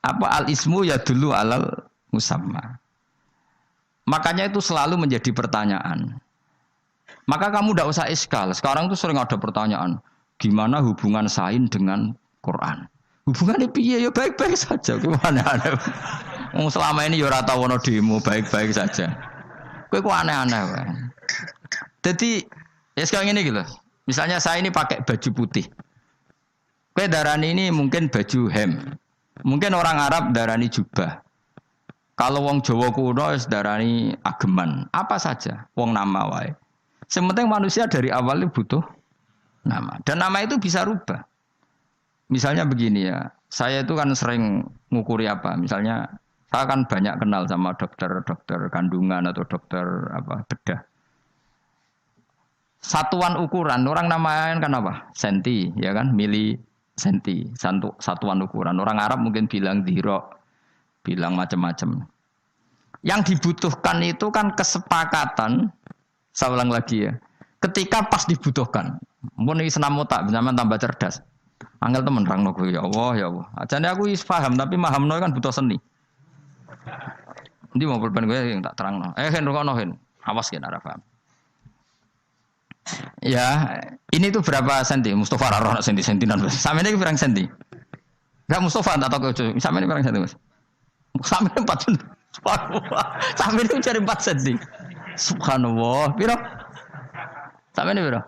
[SPEAKER 1] al-ismu ya dulu alal musamma. Makanya itu selalu menjadi pertanyaan. Maka kamu tidak usah iskal. Sekarang tuh sering ada pertanyaan, gimana hubungan sain dengan Quran? Hubungannya piye ya baik-baik saja. Gimana aneh? Selama ini ya ora tau ono demo baik-baik saja. Kowe kok aneh-aneh wae. Jadi ya sekarang ini gitu. Misalnya saya ini pakai baju putih. Kowe darani ini mungkin baju hem. Mungkin orang Arab darani jubah. Kalau wong Jawa kuno darani ageman, apa saja, wong nama wae. Sementing manusia dari awal itu butuh nama. Dan nama itu bisa rubah. Misalnya begini ya, saya itu kan sering ngukuri apa, misalnya saya kan banyak kenal sama dokter kandungan atau dokter bedah. Satuan ukuran, orang namain kan apa? Senti, ya kan? Mili senti, satuan ukuran. Orang Arab mungkin bilang diro, bilang macam-macam. Yang dibutuhkan itu kan kesepakatan. Saya ulang lagi ya. Ketika pas dibutuhkan. Mun iki senam otak, zaman tambah cerdas. Angel temen rangno kowe ya Allah ya Allah. Ajane aku wis paham tapi mahamno kan butuh seni. Ndi mau pulpen kowe yang tak terangno. Hen rungokno hen. Awas yen ora paham. Ya, ini tuh berapa senti? Mustafa ora senti-sentinan. Samene iki pirang senti? Enggak Mustafa tak tahu. Samene pirang senti, Mas? Sampai 4 cm. Subhanallah. Sampai itu cari 4 cm. Subhanallah. Piro? Sampai ini piro?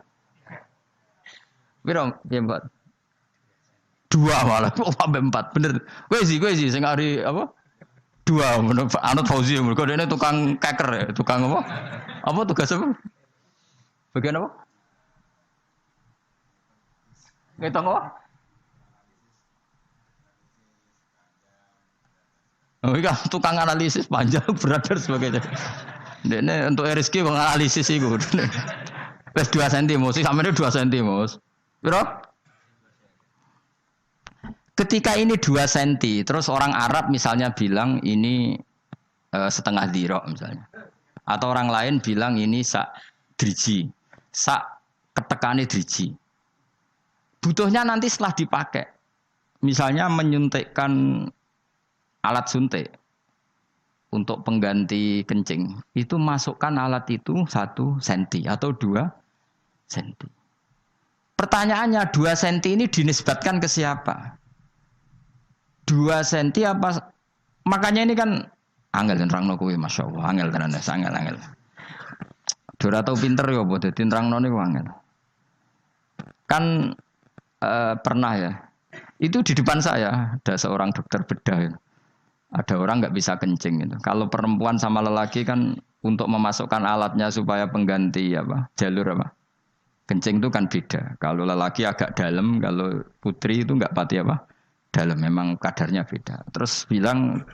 [SPEAKER 1] Piro? Ya 4. 2 malah. Oh, sampai 4. Bener. Kowe sih sing ari apa? 2 menurut Anut Fauzi. Mergo dene tukang keker ya, tukang apa? Apa tugas apa? Bagian apa? Ngitung apa? Oh iya, tukang analisis panjang berat dan sebagainya. Ini untuk RSK menganalisis itu. Wes 2 cm, sih sampai 2 cm, Mus. Bro? Ketika ini 2 cm, terus orang Arab misalnya bilang ini setengah dirok misalnya. Atau orang lain bilang ini sak driji. Sak ketekane driji. Butuhnya nanti setelah dipakai. Misalnya menyuntikkan alat suntik untuk pengganti kencing. Itu masukkan alat itu 1 cm atau 2 cm. Pertanyaannya 2 cm ini dinisbatkan ke siapa? 2 cm apa? Makanya ini kan angel nerangno kuwi masyaallah, angel tenan angel. Dora tau pinter ya apa dadi nerangno niku angel. Kan pernah ya. Itu di depan saya ada seorang dokter bedah ya. Ada orang nggak bisa kencing gitu. Kalau perempuan sama lelaki kan untuk memasukkan alatnya supaya pengganti apa jalur apa kencing itu kan beda. Kalau lelaki agak dalam, kalau putri itu nggak pati apa dalam. Memang kadarnya beda. Terus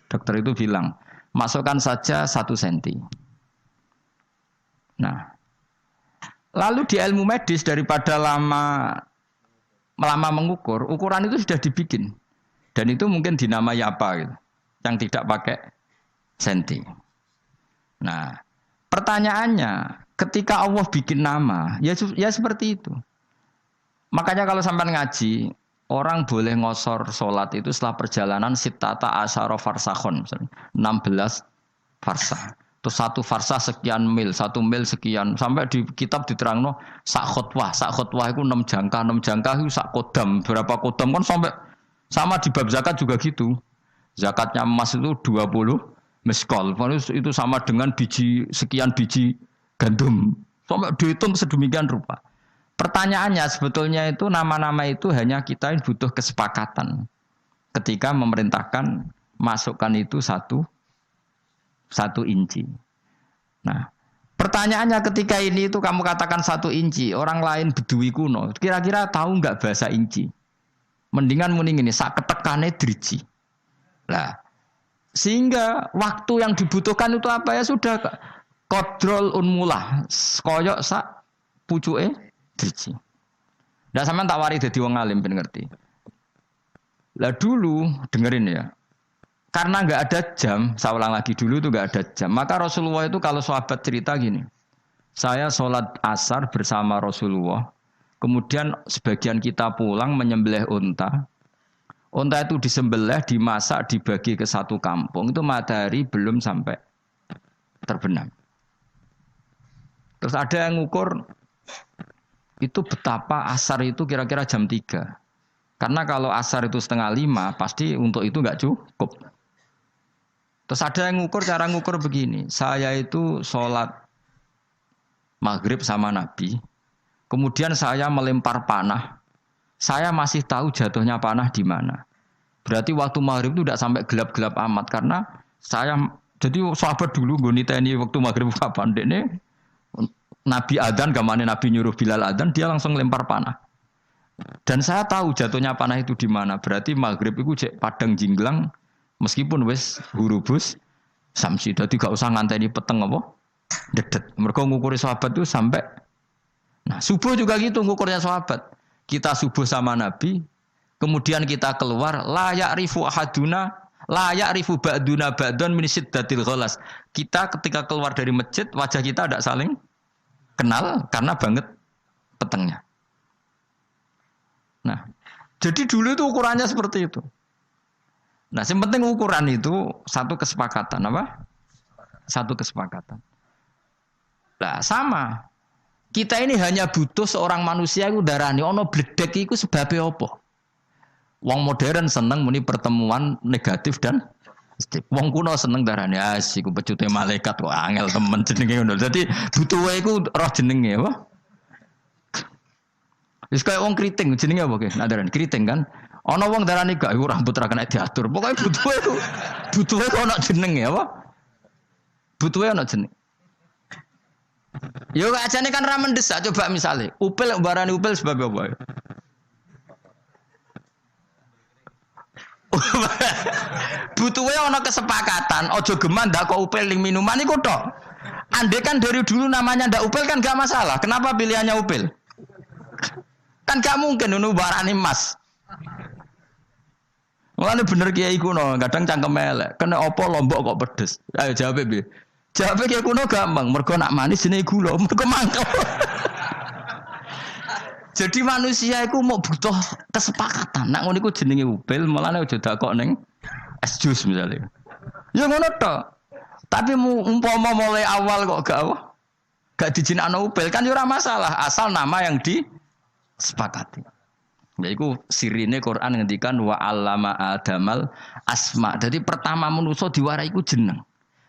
[SPEAKER 1] dokter itu bilang masukkan saja 1 cm. Nah, lalu di ilmu medis daripada lama mengukur, ukuran itu sudah dibikin dan itu mungkin dinamai apa gitu. Yang tidak pakai senti. Nah, pertanyaannya, ketika Allah bikin nama, ya seperti itu. Makanya kalau sampai ngaji, orang boleh ngosor sholat itu setelah perjalanan sitata asyara farsakhon, 16 farsah. Terus 1 farsah sekian mil, 1 mil sekian. Sampai di kitab diterangno sak khutwah itu 6 jangka itu sak kodam. Berapa kodam kan sampai sama di bab zakat juga gitu. Zakatnya emas itu 20 miskol. Itu sama dengan sekian biji gandum. Sampai dihitung sedemikian rupa. Pertanyaannya sebetulnya itu nama-nama itu hanya kita butuh kesepakatan. Ketika memerintahkan masukkan itu 1 inci. Nah, pertanyaannya ketika ini itu kamu katakan 1 inci. Orang lain bedui kuno. Kira-kira tahu nggak bahasa inci? Mendingan muning ini sak ketekane driji. Nah, sehingga waktu yang dibutuhkan itu apa ya sudah kodrol unmulah koyok sak pucuke driji. Nah sampean tak wari dadi wong alim ben ngerti. Lah dulu dengerin ya. Karena nggak ada jam, saya ulang lagi dulu itu nggak ada jam. Maka Rasulullah itu kalau sahabat cerita gini, saya sholat asar bersama Rasulullah. Kemudian sebagian kita pulang menyembelih unta. Unta itu disembelih, dimasak, dibagi ke 1 kampung. Itu matahari belum sampai terbenam. Terus ada yang ngukur, itu betapa asar itu kira-kira jam 3. Karena kalau asar itu 4:30, pasti untuk itu nggak cukup. Terus ada yang ngukur, cara ngukur begini. Saya itu sholat maghrib sama Nabi. Kemudian saya melempar panah. Saya masih tahu jatuhnya panah di mana. Berarti waktu maghrib itu tidak sampai gelap-gelap amat karena saya jadi sahabat dulu gue niteni waktu maghrib kapan dek nih Nabi adzan gamane Nabi nyuruh Bilal adzan dia langsung lempar panah. Dan saya tahu jatuhnya panah itu di mana. Berarti maghrib itu cek padang jinglang meskipun wis hurubus samsi. Jadi gak usah nganteni peteng apa dedet. Mereka ngukuri sahabat itu sampai. Nah subuh juga gitu ngukurnya sahabat. Kita subuh sama Nabi, kemudian kita keluar, layak rifu ahaduna, layak rifu ba'duna ba'dun min syiddatil ghalas. Kita ketika keluar dari masjid, wajah kita tidak saling kenal karena banget petengnya. Nah, jadi dulu itu ukurannya seperti itu. Nah, yang penting ukuran itu 1 kesepakatan, apa? 1 kesepakatan. Nah, sama. Kita ini hanya butuh seorang manusia itu darani ono bledek iku sebabnya apa? Wong modern seneng muni pertemuan negatif dan Wong kuno seneng darane asik, pecute malaikat kok angel temen jenenge ngono. Dadi butuhe iku roh jenenge apa? Wis kaya wong kriting jenenge apa ki? Nak darane kriting kan. Ana wong darane gak iku rambut ra kena diatur. Pokoke butuhe kok ana jenenge apa? Butuhe ana jeneng. Yo ajane kan ra mendesak coba misale. Upil barani upil sebab apa? Butuhe ana kesepakatan, aja geman ndak kok upil ning minuman iku tok. Andai kan dari dulu namanya ndak upil kan gak masalah. Kenapa pilihannya upil? Kan gak mungkin ngono barani emas. Mulane bener kiai kuno, kadang cangkem elek. Kena apa lombok kok pedes? Ayo jawab piye? Jawab kiai kuno gampang, mergo nak manis jenenge gula, mergo mangkel. Jadi manusia itu mau butuh kesepakatan. Nak ngono iku jenenge upil, mulane aja dakok ning es jus misalnya. Ya ngono tok. Tapi umpama mulai awal kok gak dijinakno upil kan ya ora masalah, asal nama yang disepakati. Yaiku sirine Quran ngendikan wa 'allama adamal asma. Jadi pertama manusa diwarai iku jeneng.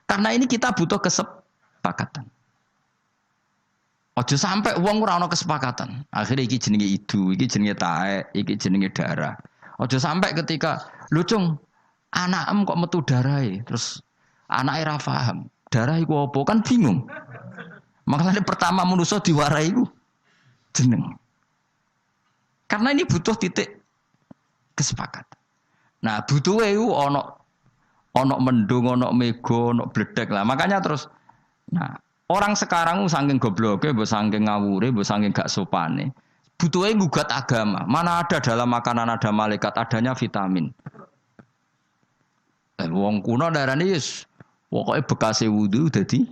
[SPEAKER 1] Karena ini kita butuh kesepakatan. Ojo sampai uang ora ana kesepakatan. Akhirnya iki jenenge idu, iki jenenge taek, iki jenenge darah. Ojo sampai ketika lucung anakem kok metu darahe, terus anake ra paham. Darah iku apa? Kan bingung. Makanya pertama manusa diwarai iku jeneng. Karena ini butuh titik kesepakatan. Nah, butuhe iku ana mendung, ana mega, ana bledek lah. Makanya terus orang sekarang saking gobloke, mbok saking ngawure, mbok saking gak sopane. Butuhe gugat agama. Mana ada dalam makanan ada malaikat, adanya vitamin. Wong kuno darane wis pokoke bekase wudu dadi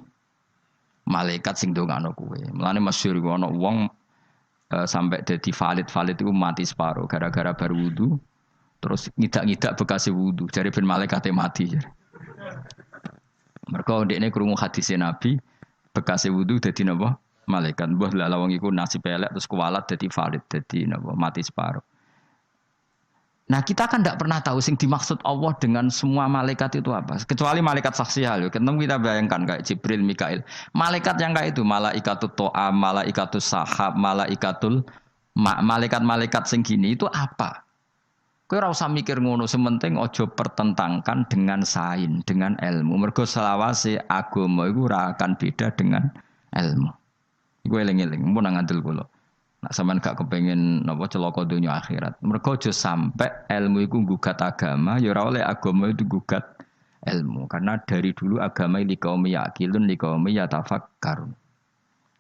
[SPEAKER 1] malaikat sing ndongakno kowe. Mulane masyhur ana wong sampai dadi valid itu mati separo gara-gara baru wudu terus ngidak-ngidak bekase wudu. Jare ben malaikate mati. Mergo ndekne krungu hadise Nabi bekas wudu dadi napa malaikat mbah lha wong iku nasib elek terus kuwalat dadi valid dadi napa mati separo. Nah, kita kan tidak pernah tahu sing dimaksud Allah dengan semua malaikat itu apa. Kecuali malaikat saksial lho. Kita bayangkan kayak Jibril, Mikail. Malaikat yang kayak itu, malaikatul to'a, malaikatul sahab, malaikat-malaikat sing gini itu apa? Kowe ora usah mikir ngono, sementing aja pertentangkan dengan sains, dengan ilmu. Mergo selawase agama iku ora akan beda dengan ilmu. Iku eling-eling, mun nang ngandel kula. Nek sampean gak kepengin napa celaka donya akhirat. Mergo aja sampe ilmu iku nggugat agama, ya ora oleh agama itu gugat ilmu. Karena dari dulu agama iki kaum yaqilun, kaum yatafakkarun.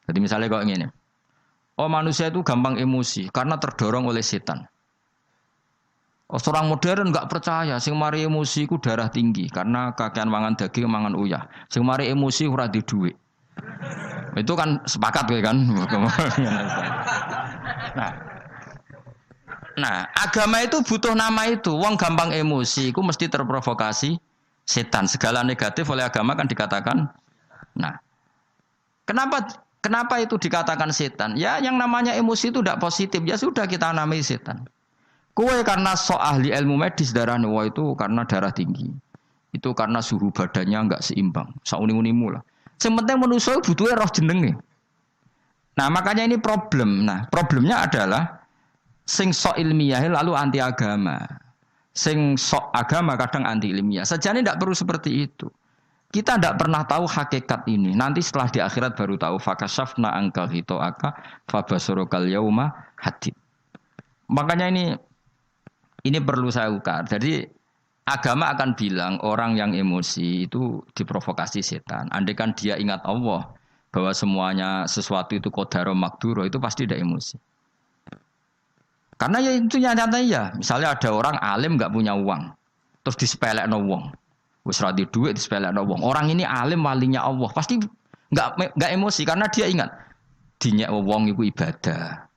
[SPEAKER 1] Jadi misalnya kok ngene. Oh, manusia itu gampang emosi karena terdorong oleh setan. Orang modern enggak percaya, sing mari emosi ku darah tinggi karena kakean mangan daging, mangan uyah. Sing mari emosi ora di dhuwit. Itu kan sepakat kan? Nah, agama itu butuh nama itu. Wong gampang emosi, itu mesti terprovokasi setan. Segala negatif oleh agama kan dikatakan. Nah, kenapa itu dikatakan setan? Ya, yang namanya emosi itu tidak positif. Ya sudah kita namai setan. Kowe karena ahli ilmu medis darahnya, wah itu karena darah tinggi. Itu karena suhu badannya enggak seimbang. Sauni-unimu lah. Yang penting manusia butuhnya roh jenenge. Nah, makanya ini problem. Nah, problemnya adalah sing sok ilmiah lalu anti agama. Sing sok agama kadang anti ilmiah. Sejane tidak perlu seperti itu. Kita tidak pernah tahu hakikat ini. Nanti setelah di akhirat baru tahu. Fakashafna angka hitoaka fabasurukal yauma hadid. Makanya ini perlu saya ukar. Jadi agama akan bilang orang yang emosi itu diprovokasi setan. Andai kan dia ingat Allah bahwa semuanya sesuatu itu qadaro makduro, itu pasti tidak emosi. Karena ya itu nyatanya ya. Misalnya ada orang alim enggak punya uang, terus disepelekno wong. Wis ra di dhuwit disepelekno wong. Orang ini alim walinya Allah, pasti enggak emosi karena dia ingat dinyek wong iku ibadah.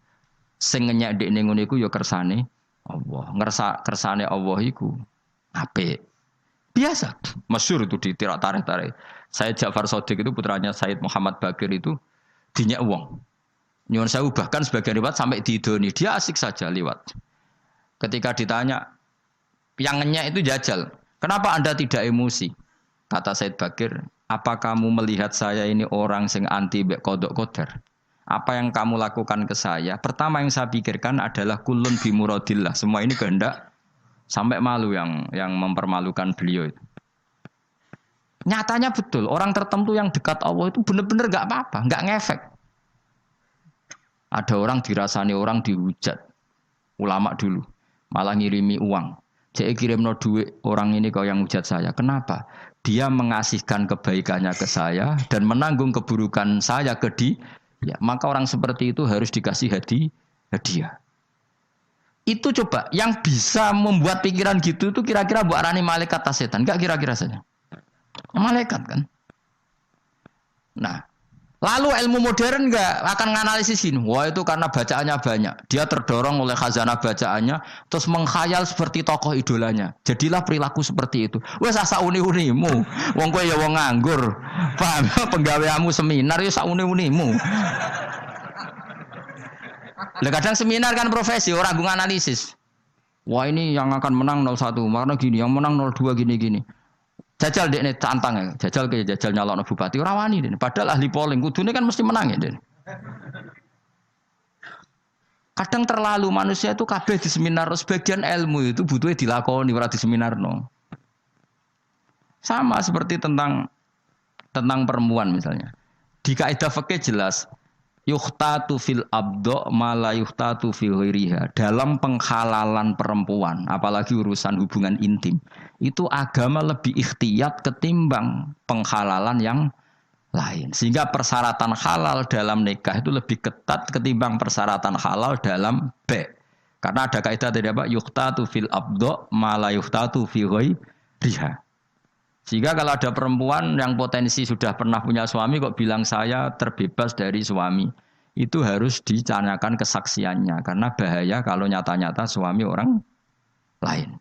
[SPEAKER 1] Sing ngenyek ndekne ngono iku ya kersane Allah. Kersane Allah iku apik. Biasa. Masyhur itu di tarik-tarik. Said Ja'far Shadiq itu putranya Said Muhammad Baqir itu dinyek wong. Nyuwun sewu bahkan sebagian riwayat sampai diidoni. Dia asik saja liwat. Ketika ditanya yang ngenyek itu jajal. Kenapa Anda tidak emosi? Kata Said Bakir, apa kamu melihat saya ini orang sing anti mbek kodok qadar? Apa yang kamu lakukan ke saya? Pertama yang saya pikirkan adalah kulun bimuradillah. Semua ini kehendak, sampai malu yang mempermalukan beliau itu. Nyatanya betul, orang tertentu yang dekat Allah itu benar-benar gak apa-apa, gak ngefek. Ada orang dirasani orang dihujat. Ulama dulu malah ngirimi uang. Jadi kirimno duit orang ini kau yang hujat saya. Kenapa? Dia mengasihkan kebaikannya ke saya dan menanggung keburukan saya ke dia. Ya, maka orang seperti itu harus dikasih hadiah. Itu coba yang bisa membuat pikiran gitu itu kira-kira Bu Arani malaikat atau setan? Enggak kira-kira saja. Malaikat kan. Nah, lalu ilmu modern enggak akan menganalisis ini. Wah, itu karena bacaannya banyak. Dia terdorong oleh khazanah bacaannya terus mengkhayal seperti tokoh idolanya. Jadilah perilaku seperti itu. Wes asa uni-unimu. Wong kowe ya wong nganggur. Paham? Penggaweamu seminar ya sak uni-unimu. Lah kadang seminar kan profesi orang gue analisis. Wah, ini yang akan menang 01 karena gini, yang menang 02 gini-gini. Jajal dekne tantang ya, jajal nyalokno bupati ora wani dene. Padahal ahli polling kudune kan mesti menang ya dene. Kadang terlalu manusia itu kabeh di seminar, sebagian ilmu itu butuhnya dilakoni ora di seminarno. Sama seperti tentang perempuan misalnya. Di kaidah fikih jelas yuhtatu fil abdo mala yuhtatu fil ghairiha. Dalam penghalalan perempuan, apalagi urusan hubungan intim, itu agama lebih ikhtiyat ketimbang penghalalan yang lain. Sehingga persyaratan halal dalam nikah itu lebih ketat ketimbang persyaratan halal dalam be. Karena ada kaidah tadi apa? Yuhtatu fil abdo mala yuhtatu fil ghairiha. Sehingga kalau ada perempuan yang potensi sudah pernah punya suami kok bilang saya terbebas dari suami, itu harus ditanyakan kesaksiannya karena bahaya kalau nyata-nyata suami orang lain.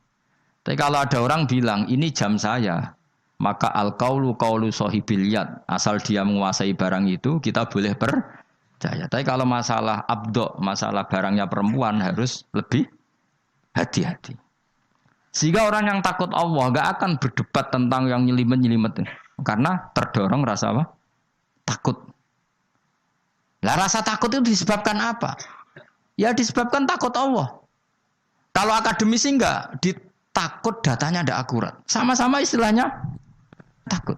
[SPEAKER 1] Tapi kalau ada orang bilang ini jam saya, maka al-qaulu qaulu sahibil yad, asal dia menguasai barang itu kita boleh percaya. Tapi kalau masalah abdo, masalah barangnya perempuan harus lebih hati-hati. Sehingga orang yang takut Allah gak akan berdebat tentang yang nyelimet-nyelimet. Karena terdorong rasa apa? Takut. Lah rasa takut itu disebabkan apa? Ya disebabkan takut Allah. Kalau akademisi enggak, ditakut datanya tidak akurat. Sama-sama istilahnya takut.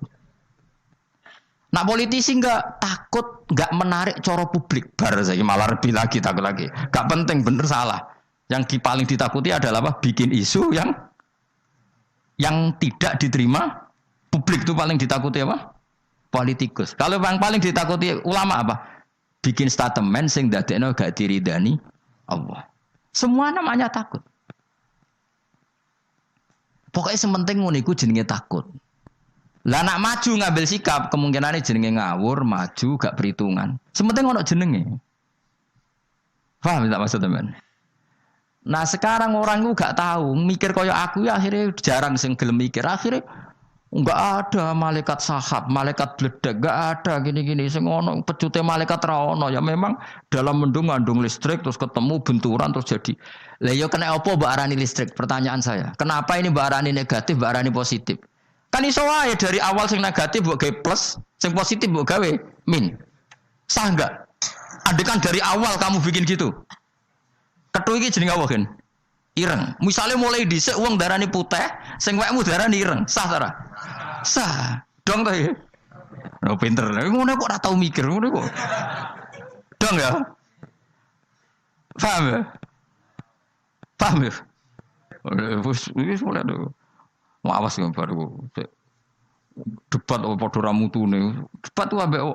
[SPEAKER 1] Nah politisi enggak takut, enggak menarik coro publik. Bar saya malah lebih lagi takut lagi. Gak penting bener salah. Yang paling ditakuti adalah apa? Bikin isu yang tidak diterima publik itu paling ditakuti apa? Politikus. Kalau yang paling ditakuti ulama apa? Bikin statement sing dadekno gak diridani Allah. Semua namanya takut. Pokoknya sementing ngono iku jenenge takut. Lah nak maju ngambil sikap kemungkinane jenenge ngawur, maju gak perhitungan. Sementing ono jenenge. Paham tak maksud teman? Nah sekarang orang itu gak tahu, mikir kaya aku ya akhirnya jarang sing gelem mikir. Akhirnya enggak ada malaikat sahab, malaikat bledek, enggak ada gini-gini sing ono pecute malaikat ra ono. Ya memang dalam mendung ngandung listrik terus ketemu benturan terus jadi. Lah ya kena apa mbok arani listrik? Pertanyaan saya. Kenapa ini mbok arani negatif, mbok arani positif? Kan iso wae dari awal sing negatif mbok gawe plus, sing positif mbok gawe min. Sah enggak? Andekan dari awal kamu bikin gitu. Kethu iki jenenge apa kan? Ireng. Misale mulai dhisik wong darani putih, sing wekmu darani ireng. Sah ta ora? Sah. Dong ta iki. Oh pinter. Ngono kok ora tau mikir ngono kok. Dong ya. Paham ya? Paham ya? Wis mulai do. Awas ya baru. Debat apa padha ra mutune. Debat ku ambek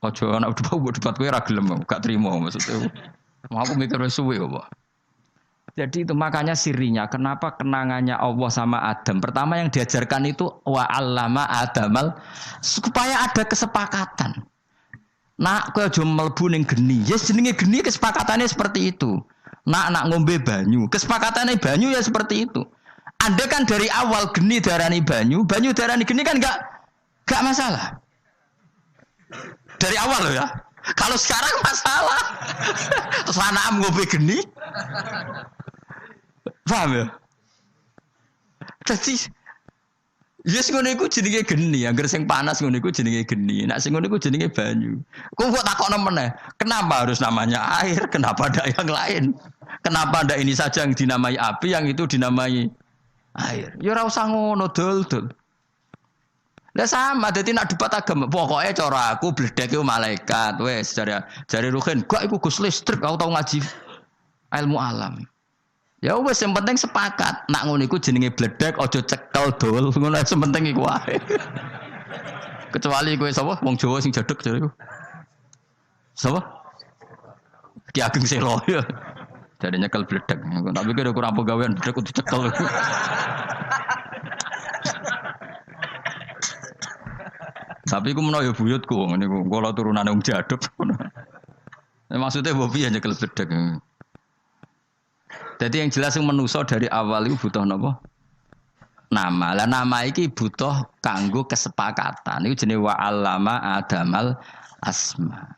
[SPEAKER 1] aja anak debat kowe ra gelem, gak trimo maksudnya. Mau aku mikir suwe kok. Jadi itu makanya sirinya kenapa kenangannya Allah sama Adam. Pertama yang diajarkan itu wa 'allama Adamal supaya ada kesepakatan. Nak kowe aja mlebu ning geni. Yes jenenge geni kesepakatannya seperti itu. Nak ngombe banyu, kesepakatannya banyu ya seperti itu. Anda kan dari awal geni darani banyu darani geni kan enggak masalah. Dari awal loh ya. Kalau sekarang masalah. Terus anak ngombe geni. Paham ya? Jadi Yes ngono iku jenenge geni, angger sing panas ngono iku jenenge geni. Nek sing ngono iku jenenge banyu. Kok takokno meneh, kenapa harus namanya air? Kenapa ada yang lain? Kenapa ada ini saja yang dinamai api, yang itu dinamai air? Ya ora usah ngono dul. Lah sama, dadi nak debat agama, pokoke cara aku bledek iku malaikat, wis jare Ruhin, gak iku Gus listrik, aku tau ngaji ilmu alam. Ya wis yang penting sepakat, nak ngono iku jenenge bledek aja cekel dul, ngono sing penting iku wae. Kecuali kowe sapa wong Jawa sing jaduk jare iku. Sapa? Ki Ageng Selo ya. Jare nyekel bledek, tapi kira kurang pegawean bledek kudu cekel. Tapi aku menawa ya buyutku ngene iku, kula turunane wong jaduk. Maksudnya mbok piye nyekel bledek. Jadi yang jelas yang manusa dari awal itu butuh napa? Nama. Lah nama iki butuh kanggo kesepakatan. Iku jenenge wa 'allama adamal asma.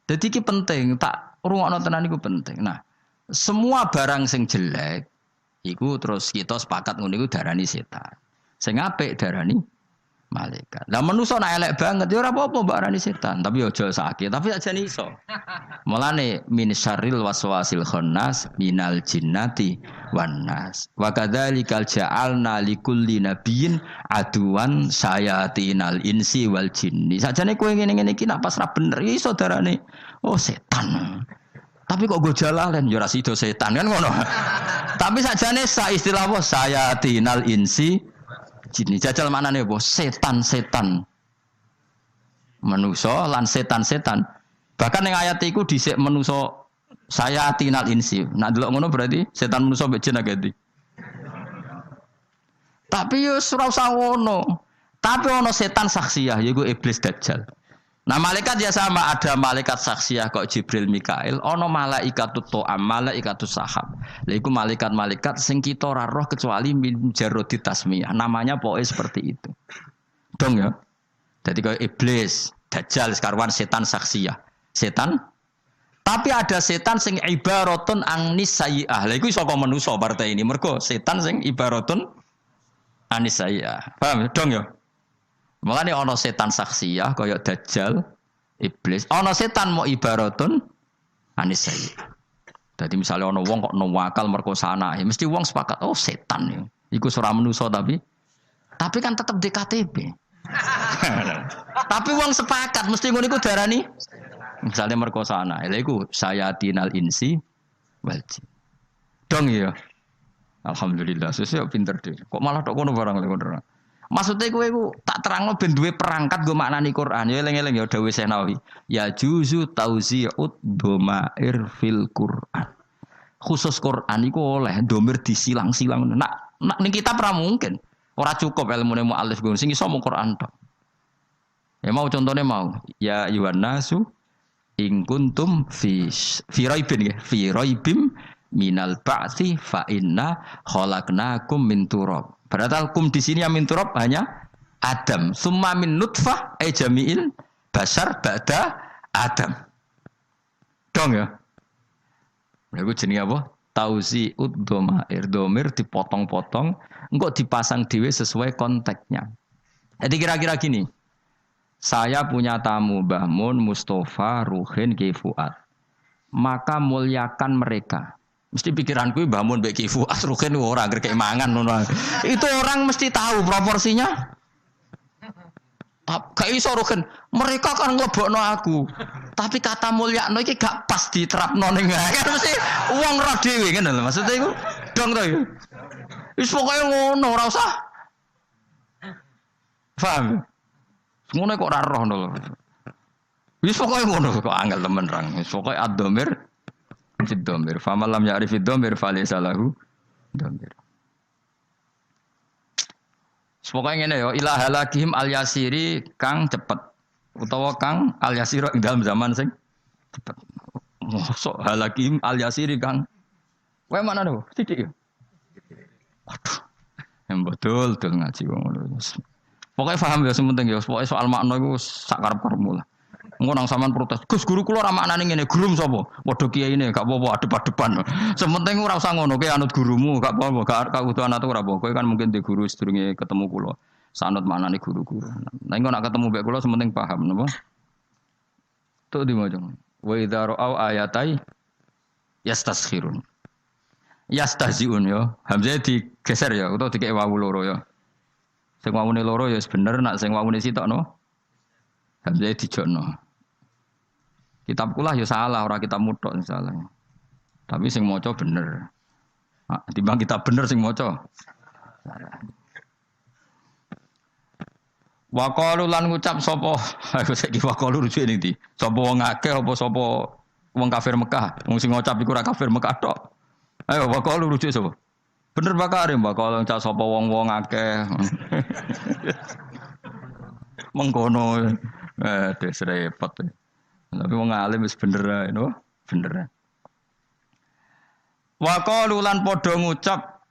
[SPEAKER 1] Jadi iki penting, tak rungokno tenan iku penting. Nah, semua barang sing jelek iku terus kita sepakat ngono iku darani setan. Sing apik darani malaikat. Lah manusa nek elek banget ya ora apa-apa mbak arani setan, tapi aja sakit, tapi aja iso. Mulane min syarril waswasil khannas minal jinnati wan nas. Wa kadzalikal ja'alna likulli nabiyyin aduwan sayatinal insi wal jinni. Sajane kowe ngene-ngene iki nak pas ra bener iso darane oh setan. Tapi kok go jalalen ya ora sida setan kan ngono. Tapi sajane sa istilah apa sayatinal insi jini jajal maknane apa? Setan-setan. Manusa lan setan-setan. Bahkan yang ayat iku dhisik manusa saya tinal insi. Nak delok ngono berarti setan manusa mbek jin agati. Tapi yo ora usah ngono. Tapi ono setan saksiyah yaiku iblis dajjal. Nah malaikat ya sama, ada malaikat saksiyah kok Jibril Mikail, ono malaikatut to'am, malaikatus sahab. Lha iku malaikat-malaikat sing kita ora roh kecuali min jarrodi tasmiyah. Namanya pokoknya seperti itu. Dong ya. Jadi kayak iblis, dajjal sekarwan setan saksiyah. Setan. Tapi ada setan sing ibaratun angnis sayyi'ah. Lha iku iso kok manusa partai ini. Mergo setan sing ibaratun anis sayyi'ah. Paham dong ya? Makanya ono setan saksiyah kaya dajjal, iblis. Ono setan mau ibaratun anis sayyi'ah. Jadi misalnya ono wong kok nawakal merkosa anake, mesti wong sepakat oh setan ya. Iku ora manusa tapi kan tetap DKTB. Tapi wong sepakat mesti ngono iku darani misalnya merkosa anake. Lha iku sayatinal insi wal jin. Dong ya. Alhamdulillah, sesuk pinter dhewe. Kok malah tok kono barang lek ngono. Maksudnya kowe tak terangno ben duwe perangkat go maknani Quran. Ya eling-eling ya dawuh Senawi. Ya juzu tauzi'ud dhamair fil Quran. Khusus Quran iku oleh domir disilang-silang. Nak ning kitab ora mungkin. Ora cukup ilmune muallif go sing iso mung Quran tok. Ya mau contohnya mau. Ya ayuhan nasu in kuntum fi raibin ya. Fi raibim minal ba'tsi fa inna khalaqnakum min turab. Padahal kum di sini yang min turab hanya Adam. Summa min nutfah jami'il basar ba'da Adam. Dong ya. Lagu jenis apa? Tauzi'ud dhamair. Dhamir dipotong-potong, engko dipasang dhewe sesuai konteksnya. Jadi kira-kira gini. Saya punya tamu Mbah Mun, Mustafa, Ruhin, Ki Fuad. Maka muliakan mereka. Mesti pikiranku Mbah Mun mbek Ki Fuad Ruhin ora anggere kek mangan ngono. Itu orang mesti tahu proporsinya. Gak iso Ruhin. Mereka kan nglebokno aku. Tapi kata mulyakno iki gak pas diterapno ning kan mesti wong roh dhewe ngene lho. Maksudnya iku dong to iku. Wis pokoke ngono ora usah. Paham? Ngono kok ora roh lho. Wis pokoke ngono kok angel temen rang. Wis pokoke ad-dhamir fid-dhamir. Fa lam ya'rif fid-dhamir fa laysa lahu dhamir. Pokoknya ngene ya, ilahalakihim al-yasiri kang cepet utawa kang al-yasira ing dalam zaman sing cepet. Mosok halakihim al-yasiri kang kowe mana lho? Sithik ya. Waduh. Yang betul ngaji wong ngono. Pokoknya paham ya sementing ya, pokoknya soal makna iku sak karep-karepmu lah. Engko nang sampean protes. Gus guru kula ora maknane ngene, guru sapa? Padha kiai ini gak apa-apa adep-adepan. Sementing ora usah ngono, kowe anut gurumu, gak apa-apa, gak kudu anut ora apa. Kowe kan mungkin di guru sedurunge ketemu kula. Sanut maknane guru-guru. Nah engko nak ketemu mbek kula sementing paham napa? Tuh di mojong. Wa idza ra'au ayatai yastaskhirun. Yastahziun ya. Hamzah digeser ya utawa dikek wawu loro ya. Sing wawune loro ya bener, nak sing wawune sitok no. Hamzah dijokno. Kitab kula ya salah, ora kitab mutok salah. Tapi sing maca bener. Nah, timbang kitab bener sing maca. Wa qalu lan ngucap sapa? Aku saiki wa qalu rujuk ning ndi? Sapa wong akeh apa sapa wong kafir Mekah? Wong sing ngucap iku ora kafir Mekah tok. Ayo wa qalu rujuk sapa? Bener bakare mbak kalau ngucap sapa wong-wong akeh. Mengkono des repot. Tapi wong alim wis bener ae no, bener. Wa qalu lan padha ngucap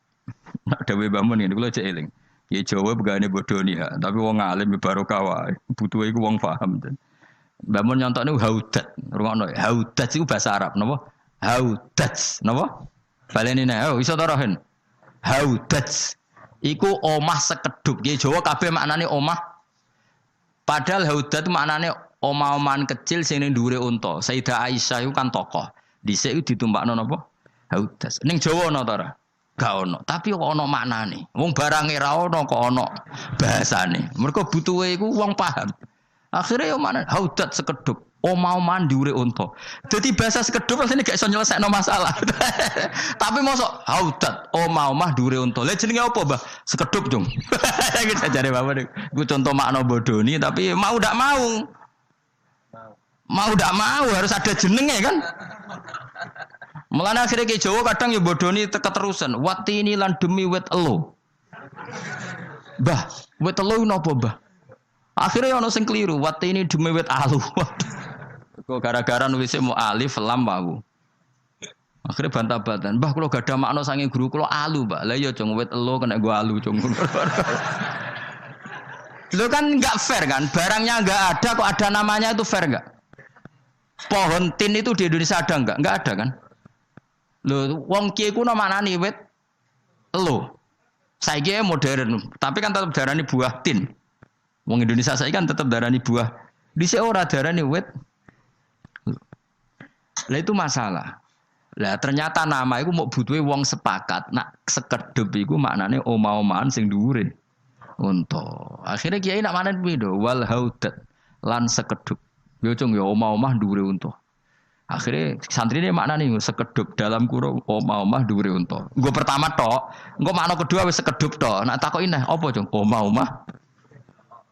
[SPEAKER 1] nak dawuh Mbah Mun ngene kula cek eling. Ya Jawa begane bodho nih ha, tapi wong alim barokah wae. Butuhe iku wong paham. Mbah Mun nyontokne haudat. Rungokno haudat iku bahasa Arab napa? Haudat napa? Baleni nek iso ta rohen. Haudat iku omah sekedhup. Ya Jawa kabeh maknane omah. Padahal haudat maknane omah-omahan kecil sing ning dhuwure unta. Sayyidah Aisyah iku kan tokoh. Dhisik iku ditumpakno napa? Haudas. Ning Jawa ana ta ora? Gak ono, tapi kok ono maknane. Wong barange ra ono kok ono bahasane. Mergo butuhe iku wong paham. Akhire yo maknane haudat sekedhup, omah-omahan dhuwure unta. Dadi bahasa sekedhup asline gak iso nyelesekno masalah. Tapi mosok haudat, omah-omah dhuwure unta. Lah jenenge apa, Mbah? Sekedhup, Jung. Iki jare Bapak. Iku contoh makna bodoni tapi mau ndak mau. Mau ndak mau harus ada jenenge kan? Mulane akhirnya ke Jawa kadang ya bodoni keterusan. Wati ini lan demi wet elo. Bah, wet elo napa, Mbah? Akhirnya ono sing keliru. Wati ini demi wet alu. Kok gara-gara nulisnya mau alif lam wau. Akhirnya bantah-bantahan. Mbah kula gadah makna saking guru kula alu, Mbak. Lah ya jong wet elo kena gua alu jong. Lo kan enggak fair kan? Barangnya enggak ada kok ada namanya itu fair enggak? Pohon tin itu di Indonesia ada enggak? Enggak ada kan? Lho, wong kiye ku maknane wit elo. Saiki modern, tapi kan tetap darani buah tin. Wong Indonesia saiki kan tetap darani buah. Dhisik ora darani wit. Lah itu masalah. Lah ternyata nama iku mau butuhe wong sepakat. Nak sekedhup iku maknane omah-omahan sing dhuwure. Unta. Akhire kiai nak manen kuwi lho, wal haudat lan sekedhup. Yo cung yo omah-omah dhuwure unta. Akhirnya santri ini maknanya sekedup dalam kurung omah-omah dhuwure unta. Gue pertama tok, gue makna kedua wis sekedup tok. Nak takoki neh apa cung? Omah-omah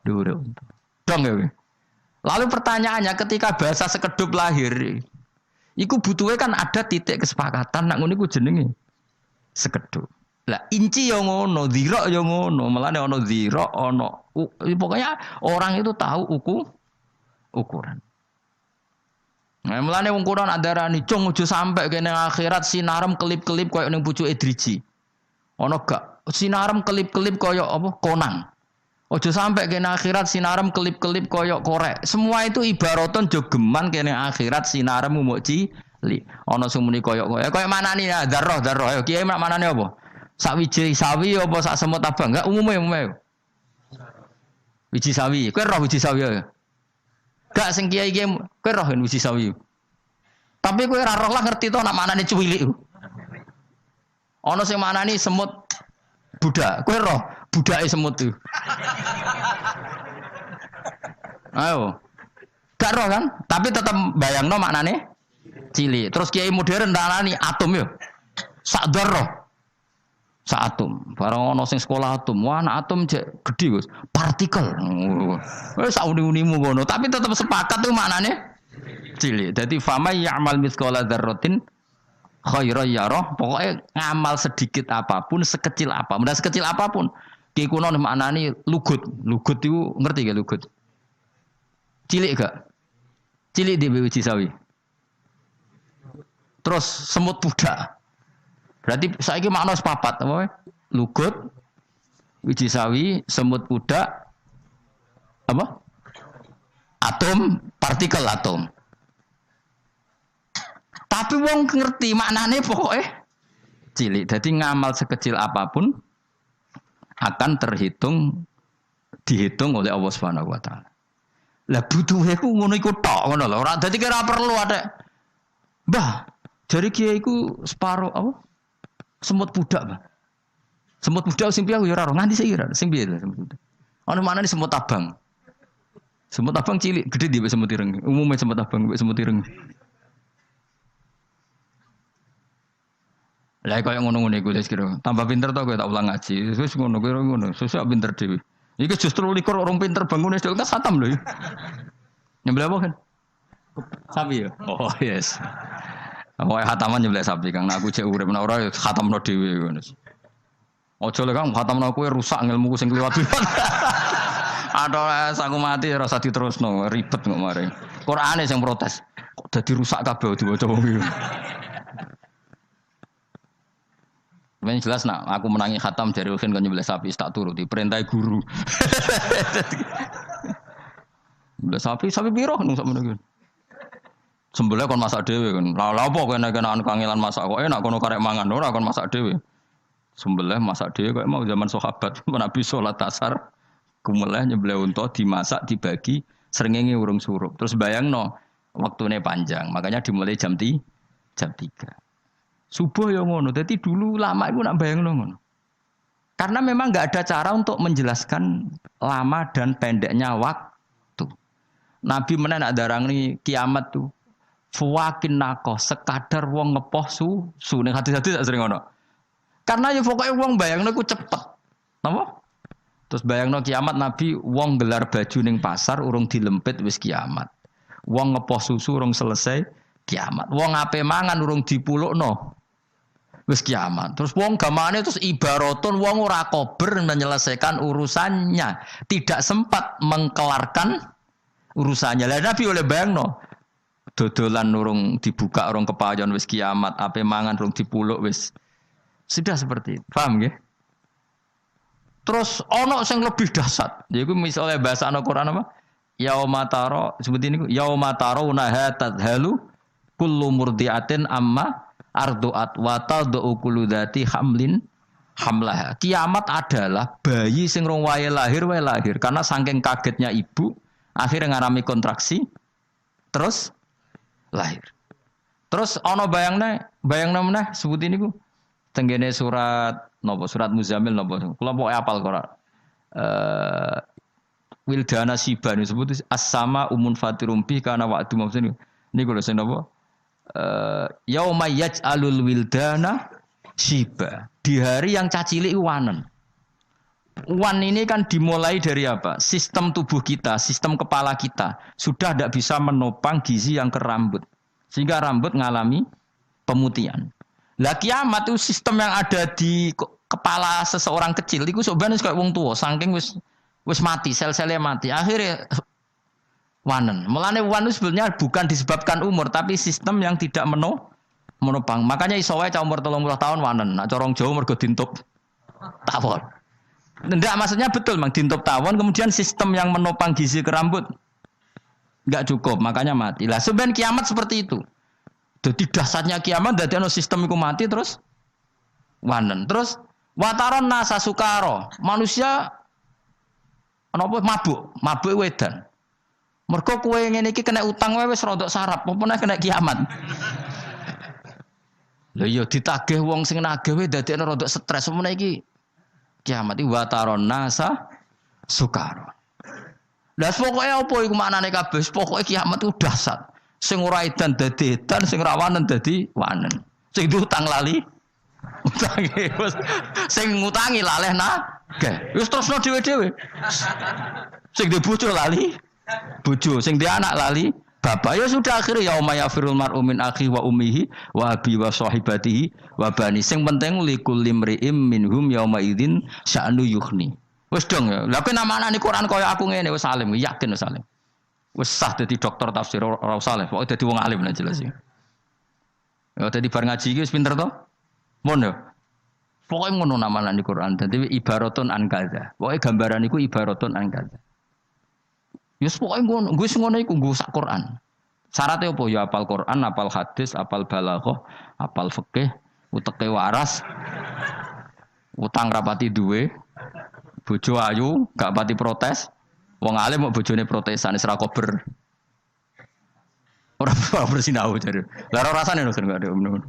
[SPEAKER 1] dhuwure unta. Dong ya. Lalu pertanyaannya ketika bahasa sekedup lahir, iku butuhnya kan ada titik kesepakatan nak ngono iku jenenge sekedup. Lah inci yo ngono, dhira yo ngono, melane ono dhira, ono pokoknya orang itu tahu ukuran. Nah, mulane wong kuno nak darani cung ojo sampe kene akhirat sinarem kelip-kelip koyo ning pucuke driji. Ono gak sinarem kelip-kelip koyo apa konang. Ojo sampe kene akhirat sinarem kelip-kelip koyo korek. Semua itu ibaraton jogeman kene akhirat sinarem muk cilik. Ono sing muni koyo manani ya darah. Ayo kiai manane apa? Sak wiji sawi apa sak semut abang? Enggak umume. Wiji sawi. Kowe roh wiji sawi ya? Gak sing kiai-kiai kowe roh wiji sawi. Tapi kowe ora roh lah ngerti to nak manane cuwilik. Ana sing manani semut budak. Kowe roh budake semut itu. Ayo. Gak roh kan? Tapi tetap bayangno maknane cilik. Terus kiai modern ndarani atom yo. Sak roh. Sak atom. Barang ana sing sekolah atom, wah anak atom cek gedhe Gus. Partikel. Wis sak uni-unimu ngono, tapi tetap sepakat tuh maknane cilik. Dadi fama ya'mal mithqala dzarratin khairan yarah. Pokoke ngamal sedikit apapun, sekecil apapun, dan sekecil apapun. Ki kuno maknane lugut. Lugut itu ngerti gak lugut? Cilik gak? Cilik di biji sawi. Terus semut budak. Berarti saiki makna sepapat apa? Lugut, wiji sawi, semut budak, apa? Atom, partikel atom. Tapi wong ngerti maknane pokoknya cilik. Jadi ngamal sekecil apapun akan dihitung oleh Allah Subhanahu wa taala. Lah butuhe ku ngono iku tok ngono lho. Ora dadi kira perlu ada. Mbah, dari kiai iku separo apa? Semut budak, Mbah. Semut budak sing piye yo ora nganti sik ora. Sing piye semut budak. Ono manane semut abang. Semut abang cilik, gede di semut ireng. Umumnya semut abang mbek semut ireng. Lah kaya ngono-ngono iku wis kira. Tambah pinter to kowe tak ulang ngaji. Wis ngono kowe ngono. Sesuk pinter dhewe. Iki justru likur orang pinter bangun wis kan khatam lho. Nyembelih apa kan? Sapi ya. Oh yes. Pokoke khataman nyembelih sapi Kang. Aku cek urip nek ora khatamno dhewe ngono. Ojo lek Kang khatamno kowe rusak ilmuku sing kliwat-kliwat. Aduh, aku mati rasa diterusno, ribet kok mare. Qur'ane sing protes. Kok dadi rusak kabeh diwaca wong iki. Men jelas nak aku menangi khatam dari Uhin kan nyembelih sapi tak turuti perintah guru. Nyembelih sapi piro nang sakmene iki. Sembelih kon masak dhewe kan. Lah apa kowe nek ana kangelan masak kok enak kono karek mangan ora kon masak dhewe. Sembelih masak dhewe kok mau zaman sahabat Nabi salat asar kumuleh nyembelih unta dimasak dibagi srengenge urung surup. Terus bayangno waktune panjang. Makanya dimulai jam 3. Subuh ya ngono. Jadi dulu lama itu nak bayangno ngono. Karena memang enggak ada cara untuk menjelaskan lama dan pendeknya waktu. Nabi mana nak darani kiamat tuh. Fuwakin nako sekadar wong ngepoh susu ning hati-hati tak sering ngono. Karena ya pokoknya wong bayangno ku cepet. Napa? Terus bayangno kiamat Nabi wong gelar baju ning pasar urung dilempit wis kiamat. Wong ngepoh susu urung selesai kiamat. Wong ape mangan urung dipulukno wis kiamat. Terus wong gamane terus ibaratun wong ora kober menyelesaikan urusannya, tidak sempat mengkelarkan urusannya. Lah Nabi oleh bayangno dodolan urung dibuka urung kepayon wis kiamat, ape mangan urung dipuluk wis. Sudah seperti itu. Paham nggih? Terus ono sing lebih dahsyat. Yaiku misalnya bahasa Al-Qur'an apa? Yauma taro seperti niku yauma tarawna tadhalu kullu murdiatin amma ardu'at wa tad'u kullu dzati hamlin hamlaha. Kiamat adalah bayi sing rong wae lahir karena saking kagetnya ibu akhirnya ngalami kontraksi terus lahir. Terus ana bayangna meneh sebutin niku tenggene surat napa surat Muzammil napa kula pokoke apal Quran. Wildana siban disebut as-sama umun fatirum bi kana wa'du maksud niku lho sing napa yauma yaj'alul wildana shiba. Di hari yang cacilik wanen. Wan ini kan dimulai dari apa? Sistem tubuh kita, sistem kepala kita sudah tidak bisa menopang gizi yang ke rambut. Sehingga rambut mengalami pemutihan. Lah kiamat itu sistem yang ada di kepala seseorang kecil itu sebenarnya kayak wong tua, saking wis mati, sel-selnya mati. Akhirnya wanen. Mulane wan itu sebenarnya bukan disebabkan umur, tapi sistem yang tidak menopang. Makanya iso wae cah umur 30 tahun wanen. Nak corong Jawa mergo dintup tawon. Ndak maksudnya betul Mang dintup tawon kemudian sistem yang menopang gizi ke rambut enggak cukup, makanya mati. Lah sebenarnya kiamat seperti itu. Jadi dahsyatnya kiamat dadi ana sistem iku mati terus wanen. Terus wataron nasa sukaro. Manusia napa mabuk wedan. Mergo kowe ngene iki kena utang wae wis rodok sarap, apa meneh kena kiamat. Lha iya ditagih wong sing nagih wae dadekne rodok stres, apa meneh iki kiamat iki wataron nasa sukaro. Lah pokoke apa iku maknane kabeh? Pokoke kiamat itu dahsyat. Sing ora edan dadi edan, sing ra wanen dadi wanen. Sing diutang lali utange wis sing ngutangi laleh nagih. Wis terusno dhewe-dhewe. Sing di bojo lali bojo, sing di anak lali bapak. Ya sudah akhirnya yauma yafirul mar'u min akhi wa ummihi wa abi wa sahibatihi wa bani. Sing penting likul limri'im minhum yauma idzin sya'nu yukhni. Wis dong ya. Lah kowe namane Quran kaya aku ngene wis alim, yakin wis alim. Wis sah dadi dokter tafsir ora usah le, pokoke dadi wong alim nek jelas ya. Ya dadi bar ngaji iki wis pinter to? Mon ya. Pokoke ngono namane di Quran. Dadi ibaratun an kadza. Pokoke gambaran iku ibaratun an kadza. Ya pokoke ngono, gue ngono iku nggo sak Quran. Syaratnya apa? Ya apal Quran, apal hadis, apal balaghah, apal fikih, uteke waras, utang rapati duwe, bojo ayu, gak pati protes. Wong alim mau bojone protesan wis ra kober. Ora bersinau jare. Lah ora rasane lho gak ada ngono.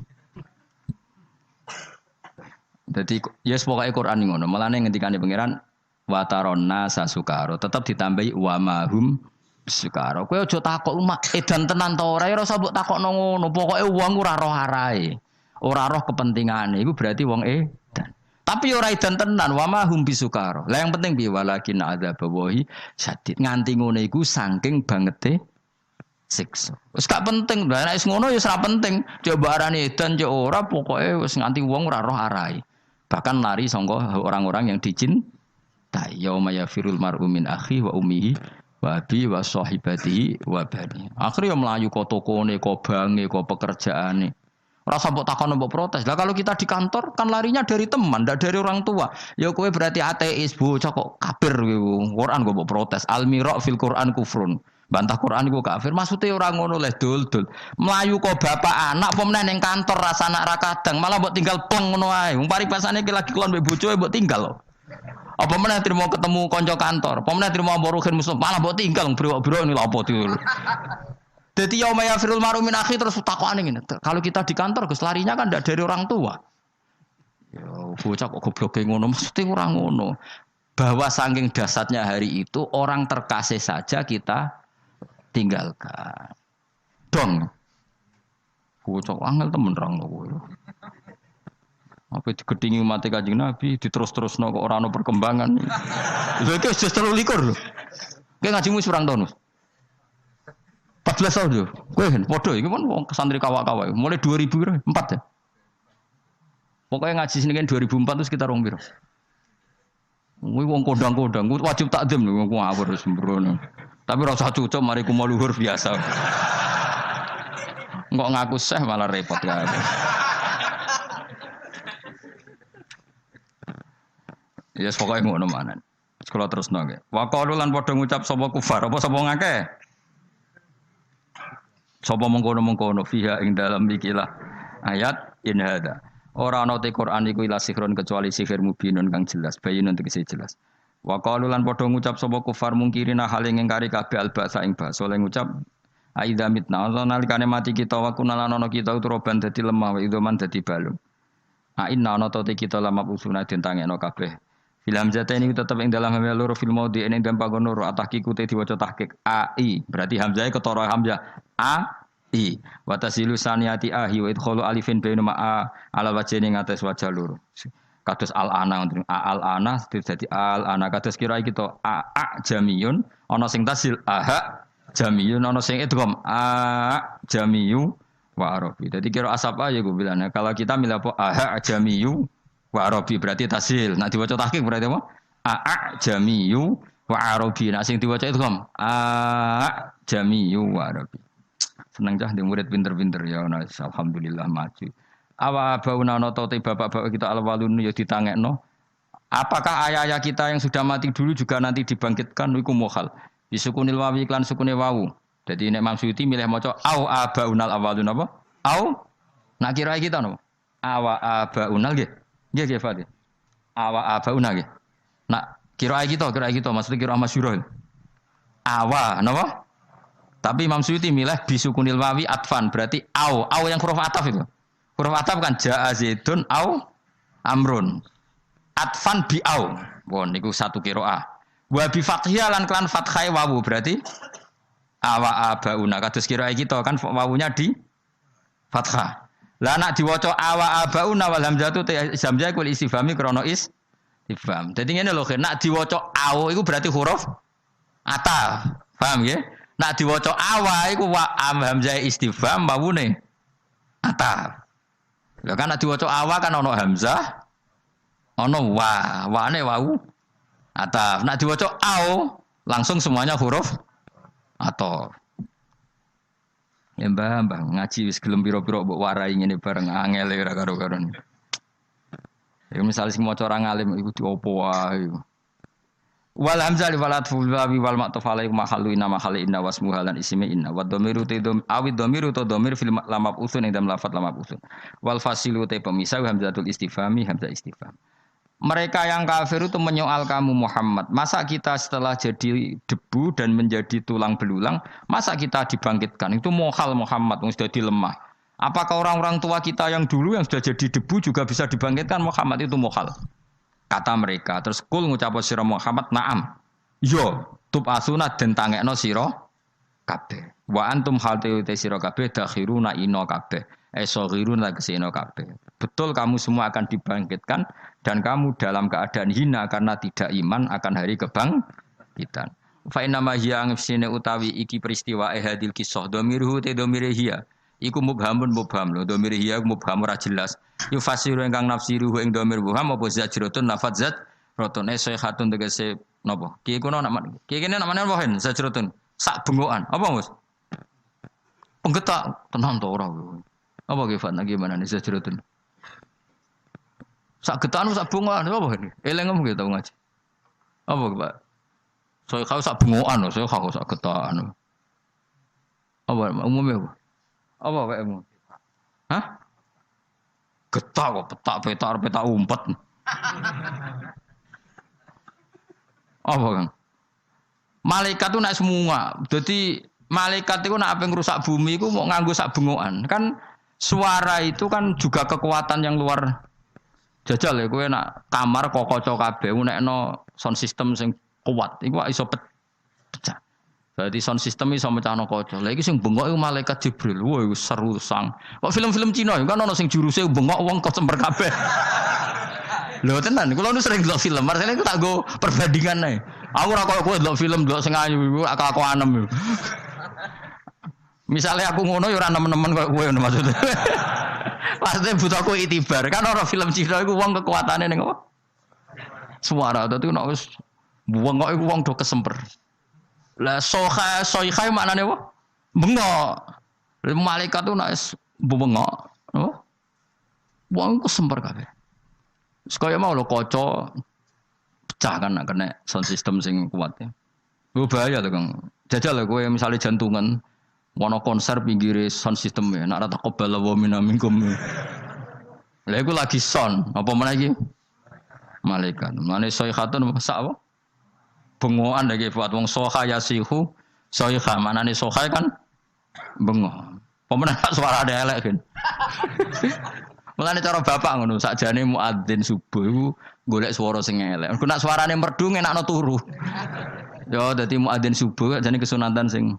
[SPEAKER 1] Dadi yes pokoke Quran ngono. Mulane ngendikane pangeran wa taronna sasukaro tetep ditambahi wa mahum sukaro. Kowe aja takok umak edan tenan ta ora ora usah mbok takokno ngono. Pokoke wong ora roh arahe. Ora roh kepentingane iku berarti wong edan. Tapi ora edan tenan wa mahum bisukaro. Lah yang penting piye walakin adzabawahi sadid. Nganti ngono iku saking bangete siksa. Wis gak penting, lha nek wis ngono ya ora penting. Coba arane edan cek ora pokoke wis nganti wong ora roh arahe. Bahkan lari sangka orang-orang yang dicintai. Yauma yafirul mar'u min akhi wa ummihi wa abi wa sahibatihi wa bani. Akhire ya mlayu ka tokone, ka bange, ka pekerjaane. Ora sampe takon mbok protes. Lah kalau kita di kantor kan larinya dari teman, ndak dari orang tua. Ya kowe berarti ateis, bocah kok kafir kowe. Quran kok mbok protes. Al-mira' fil Quran kufrun. Bantah Quran iku kafir. Maksude ora ngono leh dul-dul. Melayu kok bapak anak apa meneh ning kantor rasane ra kadang, malah mbok tinggal pleng ngono ae. Wong paripasane iki lagi kelon mbek bojoe mbok tinggal. Apa meneh trimo ketemu kanca kantor, apa meneh trimo amboruhin musuh, malah mbok tinggal brewok-brewok ini lha apa dul. Dadi yauma yafirul mar'u min akhi terus takokane ngene. Kalau kita di kantor Gus larinya kan ndak dari orang tua. Ya bocah kok gobloke ngono, mesti ora ngono. Bahwa saking dasarnya hari itu orang terkasih saja kita tinggalkan. Dong. Bocah angel temen rang kowe. Apa digedhingi umat Kanjeng Nabi diterus-terusno kok ora ana perkembangan. Lha iki wis 23 lho. Kowe ngajimu surang tahun. 14 tahun yo. Kowe kan padha iki kan wong santri kawak-kawak. Mulai 2004 ya. Pokoknya ngaji sini kan 2004 itu sekitar wong piro. Kuwi wong kodang-kodang, wajib takdim lho wong ngawur sembrono. Tapi ora usah cucuk mari kumo luhur biasa. Engkok ngaku seh malah repot kae. Ya pokoke ngono manan. Sekolah terusno nggih. Wa qalu lan padha ngucap sapa kufar apa sapa ngakeh. Sapa mengkono-mengkono fiha ing dalam ikilah ayat in hada. Ora ana te Quran iku ila sihrun kecuali sihir mubinun kang jelas, bayinun tegese jelas. Wa qalu lan padha ngucap sapa kufar mungkirina hal ing ngingkari kabeh albasa ing basa oleh ngucap aidza mitna nalikane mati kita wa kunalan ana kita utroban dadi lemah wa idoman dadi balung. A inna ana te kita lama usuna den tangekno kabeh. Film jata ini tetap ing dalam hamzah loro fil maudi ing dalam panggon loro atahqiqu te diwaca tahqiq ai berarti hamzah ketara hamzah a i wa tasilu saniyati ahi wa idkhalu alifin baina ma ala wajhi ing atas wajah loro. Kados al-ana ngoten. Al-ana dadi al-ana kados kira kita a jamiyun ana sing tasil aha jamiyun ana sing idgham a jamiyu wa arabi. Dadi kira asapa ya gue bilang kalau kita milih apa aha jamiyu wa arabi berarti tasil. Nek diwaca tahqiq berarti apa? A jamiyu wa arabi. Nek sing diwaca idgham a jamiyu wa arabi. Seneng cah di murid pinter-pinter ya alhamdulillah maju. Awa bauna ana ta bapak-bapak kita alwalun ya ditangekno. Apakah ayah-ayah kita yang sudah mati dulu juga nanti dibangkitkan iku mukhal. Disukunil wawi iklan sukune wawu. Jadi nek Imam Suyuti milih maca au abaunal awalun apa? Au nak kira kita no. Awa abaunal nggih. Nggih Fatih. Awa abauna nggih. Nak kira kita maksudnya kira masyhur. Awa napa? Tapi Imam Suyuti milih bisukunil wawi atfan berarti au yang huruf ataf itu. Huruf ataf kan jaa zaidun au amrun. Atfan bi au. Wah niku satu qiraah. Wa bi fathiyah lan klan fathai wawu berarti awa abauna kados qiraah kita kan wawunya di fathah. Lah nak diwaca awa abauna wal hamzatu hamzah kul istifhami krana istifham. Dadi ngene lho nak diwaca au iku berarti huruf ataf. Paham nggih? Nak diwaca awa iku wa hamzah istifham wawune ataf. Lah kan nek diwaca awa kan ana hamzah, ana wane wau ataf. Nek diwaca au langsung semuanya huruf ataf. Ya mbah ngaji wis gelem pira-pira mbok warai ngene bareng angel ora karo-karo. Ya misale sing maca ora ngalim iku diopo wae. Wal hamzah li walat wawi wal ma'tuf alaihi mahallu inna mahali inna wasmu halan ismi inna wa dhamiru tidum awid dhamiru to dhamir fil lamab usun ing dalam lafat lamab usun wal fasilu te pemisah hamzatul istifhami hamzah istifham. Mereka yang kafir itu menyoal kamu Muhammad. Masa kita setelah jadi debu dan menjadi tulang belulang, masa kita dibangkitkan? Itu mohal Muhammad yang sudah dilemah. Apakah orang-orang tua kita yang dulu yang sudah jadi debu juga bisa dibangkitkan? Muhammad itu mohal. Kata mereka. Terus kul ngucap sira Muhammad, "Na'am." Yo, tub asuna den tangekno sira kabeh. Wa antum hal te sira kabeh dakhiruna ino kabeh. Esoghiruna kesino kabeh. Betul kamu semua akan dibangkitkan dan kamu dalam keadaan hina karena tidak iman akan hari kebangkitan. Fa inna ma hiya sine utawi iki peristiwa hadil kisah dhamiruhu te dhamire hiya. Iku mubhamun mubham lho dhamire hiya mubham ora jelas. Yufasiru ingkang nafsiruhu ing dhamir mubham apa zajratun lafaz zat roton sayhatun tegese napa? Ki kuno nak ki kene namane apa hen zajratun sak bengokan. Apa Mus? Penggetak tenan to ora. Apa kifat gimana nih zajratun? Sak getan sak bungoan apa ini? Eleng ngomong gitu ngaji. Apa Pak? Saya kau sak bungoan, saya kau sak getan. Apa umumnya apa? Apa Pak umum? Hah? Getah kok petak umpet. Apa Kang? Malaikat itu naik semua. Jadi malaikat itu nak apa ngerusak bumi itu mau nganggo sak bungoan. Kan suara itu kan juga kekuatan yang luar jajal ya, kowe nak kamar kok kaca kabeh nekno sound system sing kuat iku iso pecah. Berarti sound system iso mecahno kaca. Lah iki sing bengok iku malaikat Jibril. Wah iku seru sang. Kok film-film Cina kan ono sing juruse bengok wong kesemper kabeh. Lho tenan, kula nu sering delok film, marsane iku tak go perbandingan ae. Aku ora koyo kowe delok film delok sing ayu iku aku anem. Misalnya aku ngono ya ora nemen-nemen koyo kowe ngono maksudnya. Pasti butuh aku itibar. Kan orang film Cina itu uang kekuatannya nih apa? Suara itu nek wis buang kok iku wong do kesemper. Lah soiha maknane apa? Bengok. Malaikat itu nek bengok, apa? Wong kesemper kabeh. Sekaya mau lo kaca pecah kan nek kena sound system sing kuat ya. Lu bahaya to, Kang. Jajal lah kowe misalnya jantungan wono konser pinggire sound system ya, nak rata kobal wa minamingkum. Lah iku lagi sound, apa meneh iki? Malaikat. Mane sayhatun sak apa? Bengokan lagi buat wong soha yasihu, soha manane soha kan bengok. Pemenang suara ada elek kan. Mulane cara bapak ngono, sakjane muadzin subuh iku golek swara sing elek. Engko nek suarane merdu ngenakno turu. Yo dadi muadzin subuh jane kesunatan sing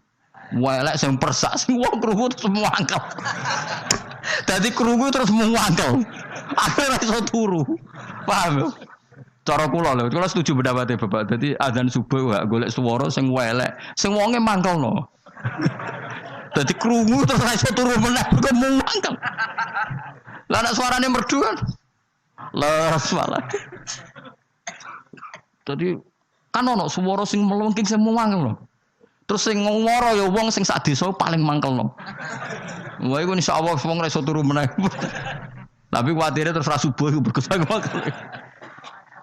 [SPEAKER 1] elek sing persak sing wong krungu terus muangkel. Dadi krungu terus muangkel. Akhire iso turu. Paham yo? Cara kula lho, kula setuju pendapatnya Bapak. Dadi adzan subuh gak golek swara sing elek, sing wonge mangkelno. Dadi krungu terus iso turu meneh kok muangkel. Lah nek suarane merdu kan. Les malah. Tadi kan ono swara sing melengking sing muangkel lho. Terus sing ngoro ya wong sing sak desa paling mangkelno. Wah iku insyaallah wong ora iso turu meneh. Tapi kuwatire terus ra subuh iku berkesan mangkel.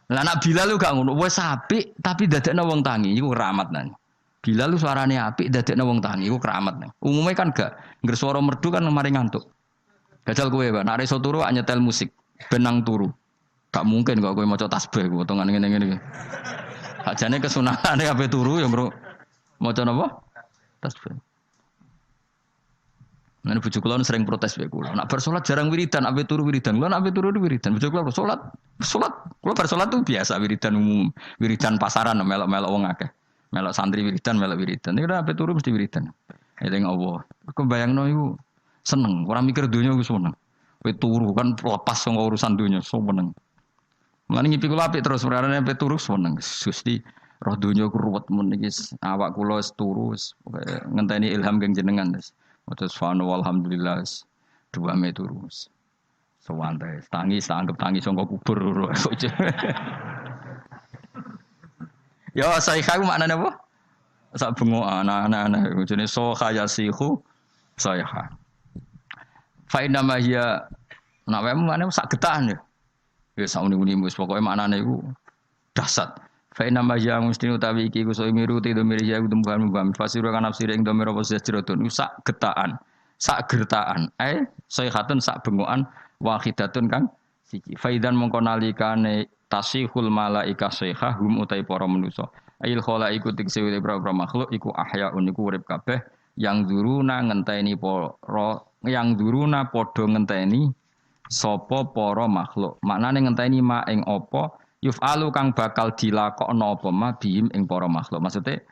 [SPEAKER 1] Lah nek Bilal lu gak ngono, wis apik tapi dadekno wong tangi iku keramat nang. Bilal lu suarane apik dadekno wong tangi iku keramat nang. Umume kan gak ngger swara merdu kan mari ngantuk. Gajal kowe, Pak. Nek iso turu ak nyetel musik, benang turu. Gak mungkin kok kowe maca tasbih potongan ngene-ngene iki. Ajane kesunatane ape turu ya, Bro. Maca napa? Tasbih. Nek bojo kula sering protes wae kula. Nek bar salat jarang wiridan, ape turu wiridan. Kula nek ape turu wiridan. Bojo kula salat. Kula bar salat tuh biasa wiridan umum. Wiridan pasaran melok-melok wong akeh. Melok santri wiridan, melok wiridan. Nek ape turu mesti wiridan. Eling Allah. Kok bayangno iku seneng, orang mikir dunia gue seneng. Kowe turu kan lepas saka urusan dunia, seneng. Mulane ngipi kula apik terus perkarane pe turu seneng. Gusti roh dunia ku ruwet mun iki awak kula wis turu ngenteni ilham kang jenengan wis. Terus subhanallah alhamdulillah 2 me turu. Sewantai tangis anggap tangis saka kubur. Ya saya kau maknane apa? Sak bengok anak-anak jenenge so khayasihu sayha. Fa inna ma hiya nak wae mana sak getahan ya. Ya sak uni-uni wis pokoke maknane iku dahsyat. Fa inna ma ya mustin utawi iki ku miru te domir ya kudu mubham fasiru kan nafsir ing domir apa sajratun sak getaan sak gertaan sayhatun sak bengokan wahidatun kang siji faidan mongko nalikane tasihul malaika sayhah hum utai para manusa ail khala iku tikse para makhluk iku ahyaun iku urip kabeh yang duruna ngenteni para yang duruna padha ngenteni sapa para makhluk maknane ngenteni ma ing apa yuf'alu kang bakal dilakokno apa ma bihim ing para makhluk. Maksudnya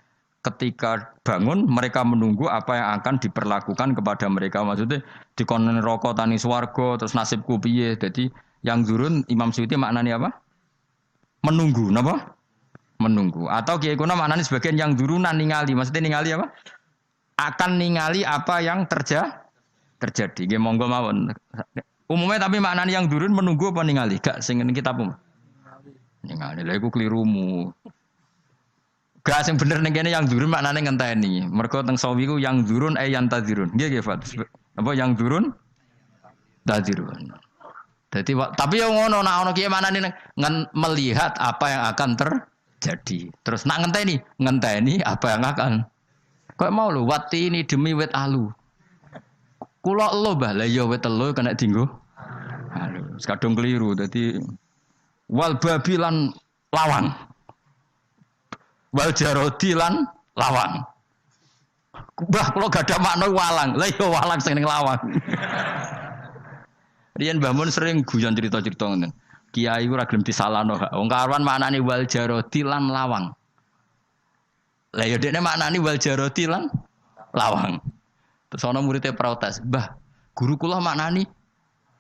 [SPEAKER 1] ketika bangun mereka menunggu apa yang akan diperlakukan kepada mereka. Maksudnya dikon neraka tani swarga terus nasibku piye. Jadi yang zurun Imam Suyuti maknanya apa? Menunggu, napa? Menunggu. Atau kiai kuna maknanya sebagian yang zurunan ningali. Maksudnya ningali apa? Akan ningali apa yang terjadi. Nggih monggo mawon. Umumnya tapi maknanya yang zurun menunggu apa ningali? Gak sing kitab ningali lha iku klirumu. Gak sing bener ning kene yang dzurun maknane ngenteni. Mergo teng sawi ku yang dzurun yang tadzirun. Nggih nggih Fat. Apa yang dzurun tadzirun. Dadi tapi yo ngono nek ana kiye maknane melihat apa yang akan terjadi. Terus nak ngenteni apa yang akan. Kok mau lho wati ini demi wit alu. Kula elo Mbah, lha ya wit telu kena dienggo. Aduh, kadung keliru dadi wal babilan lawang wal jarodi lan lawang Mbah kula gak ada makna walang lha iya walang sing ning lawang riyen Mbah Mun sering guyon cerita-cerita ngoten kiai ora gelem disalahno wong karuan maknane wal jarodi lan lawang lha ya dekne maknane wal jarodi lan lawang terus ana muridé protes Mbah guru kula maknane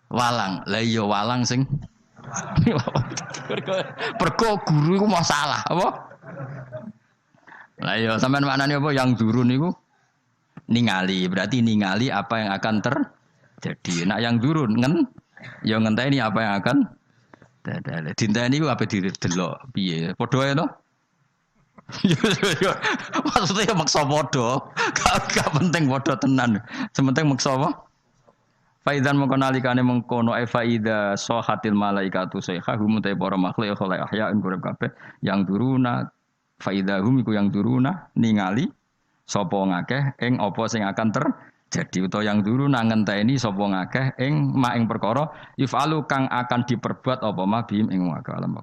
[SPEAKER 1] walang lha iya walang sing perko guru iku masalah apa? Lah ya sampean maknane apa yang durun niku ningali, berarti ningali apa yang akan terjadi. Nak yang durun ya ngenteni apa yang akan terjadi. Dinteni ku apa didelok piye? Padha ae to? Maksudnya maksa padha. Gak penting padha tenan. Sementing maksa apa? Faizan mengkonalikane mengkono faida sohatil malaikatu sayha hum ta para makhluk khala ahya ing urip kabeh yang duruna faida hum iku yang duruna ningali sapa ngakeh ing apa sing akan terjadi utawa yang duruna ngenteni sapa ngakeh ing mak ing perkara ifalu kang akan diperbuat apa ma bihim ing alam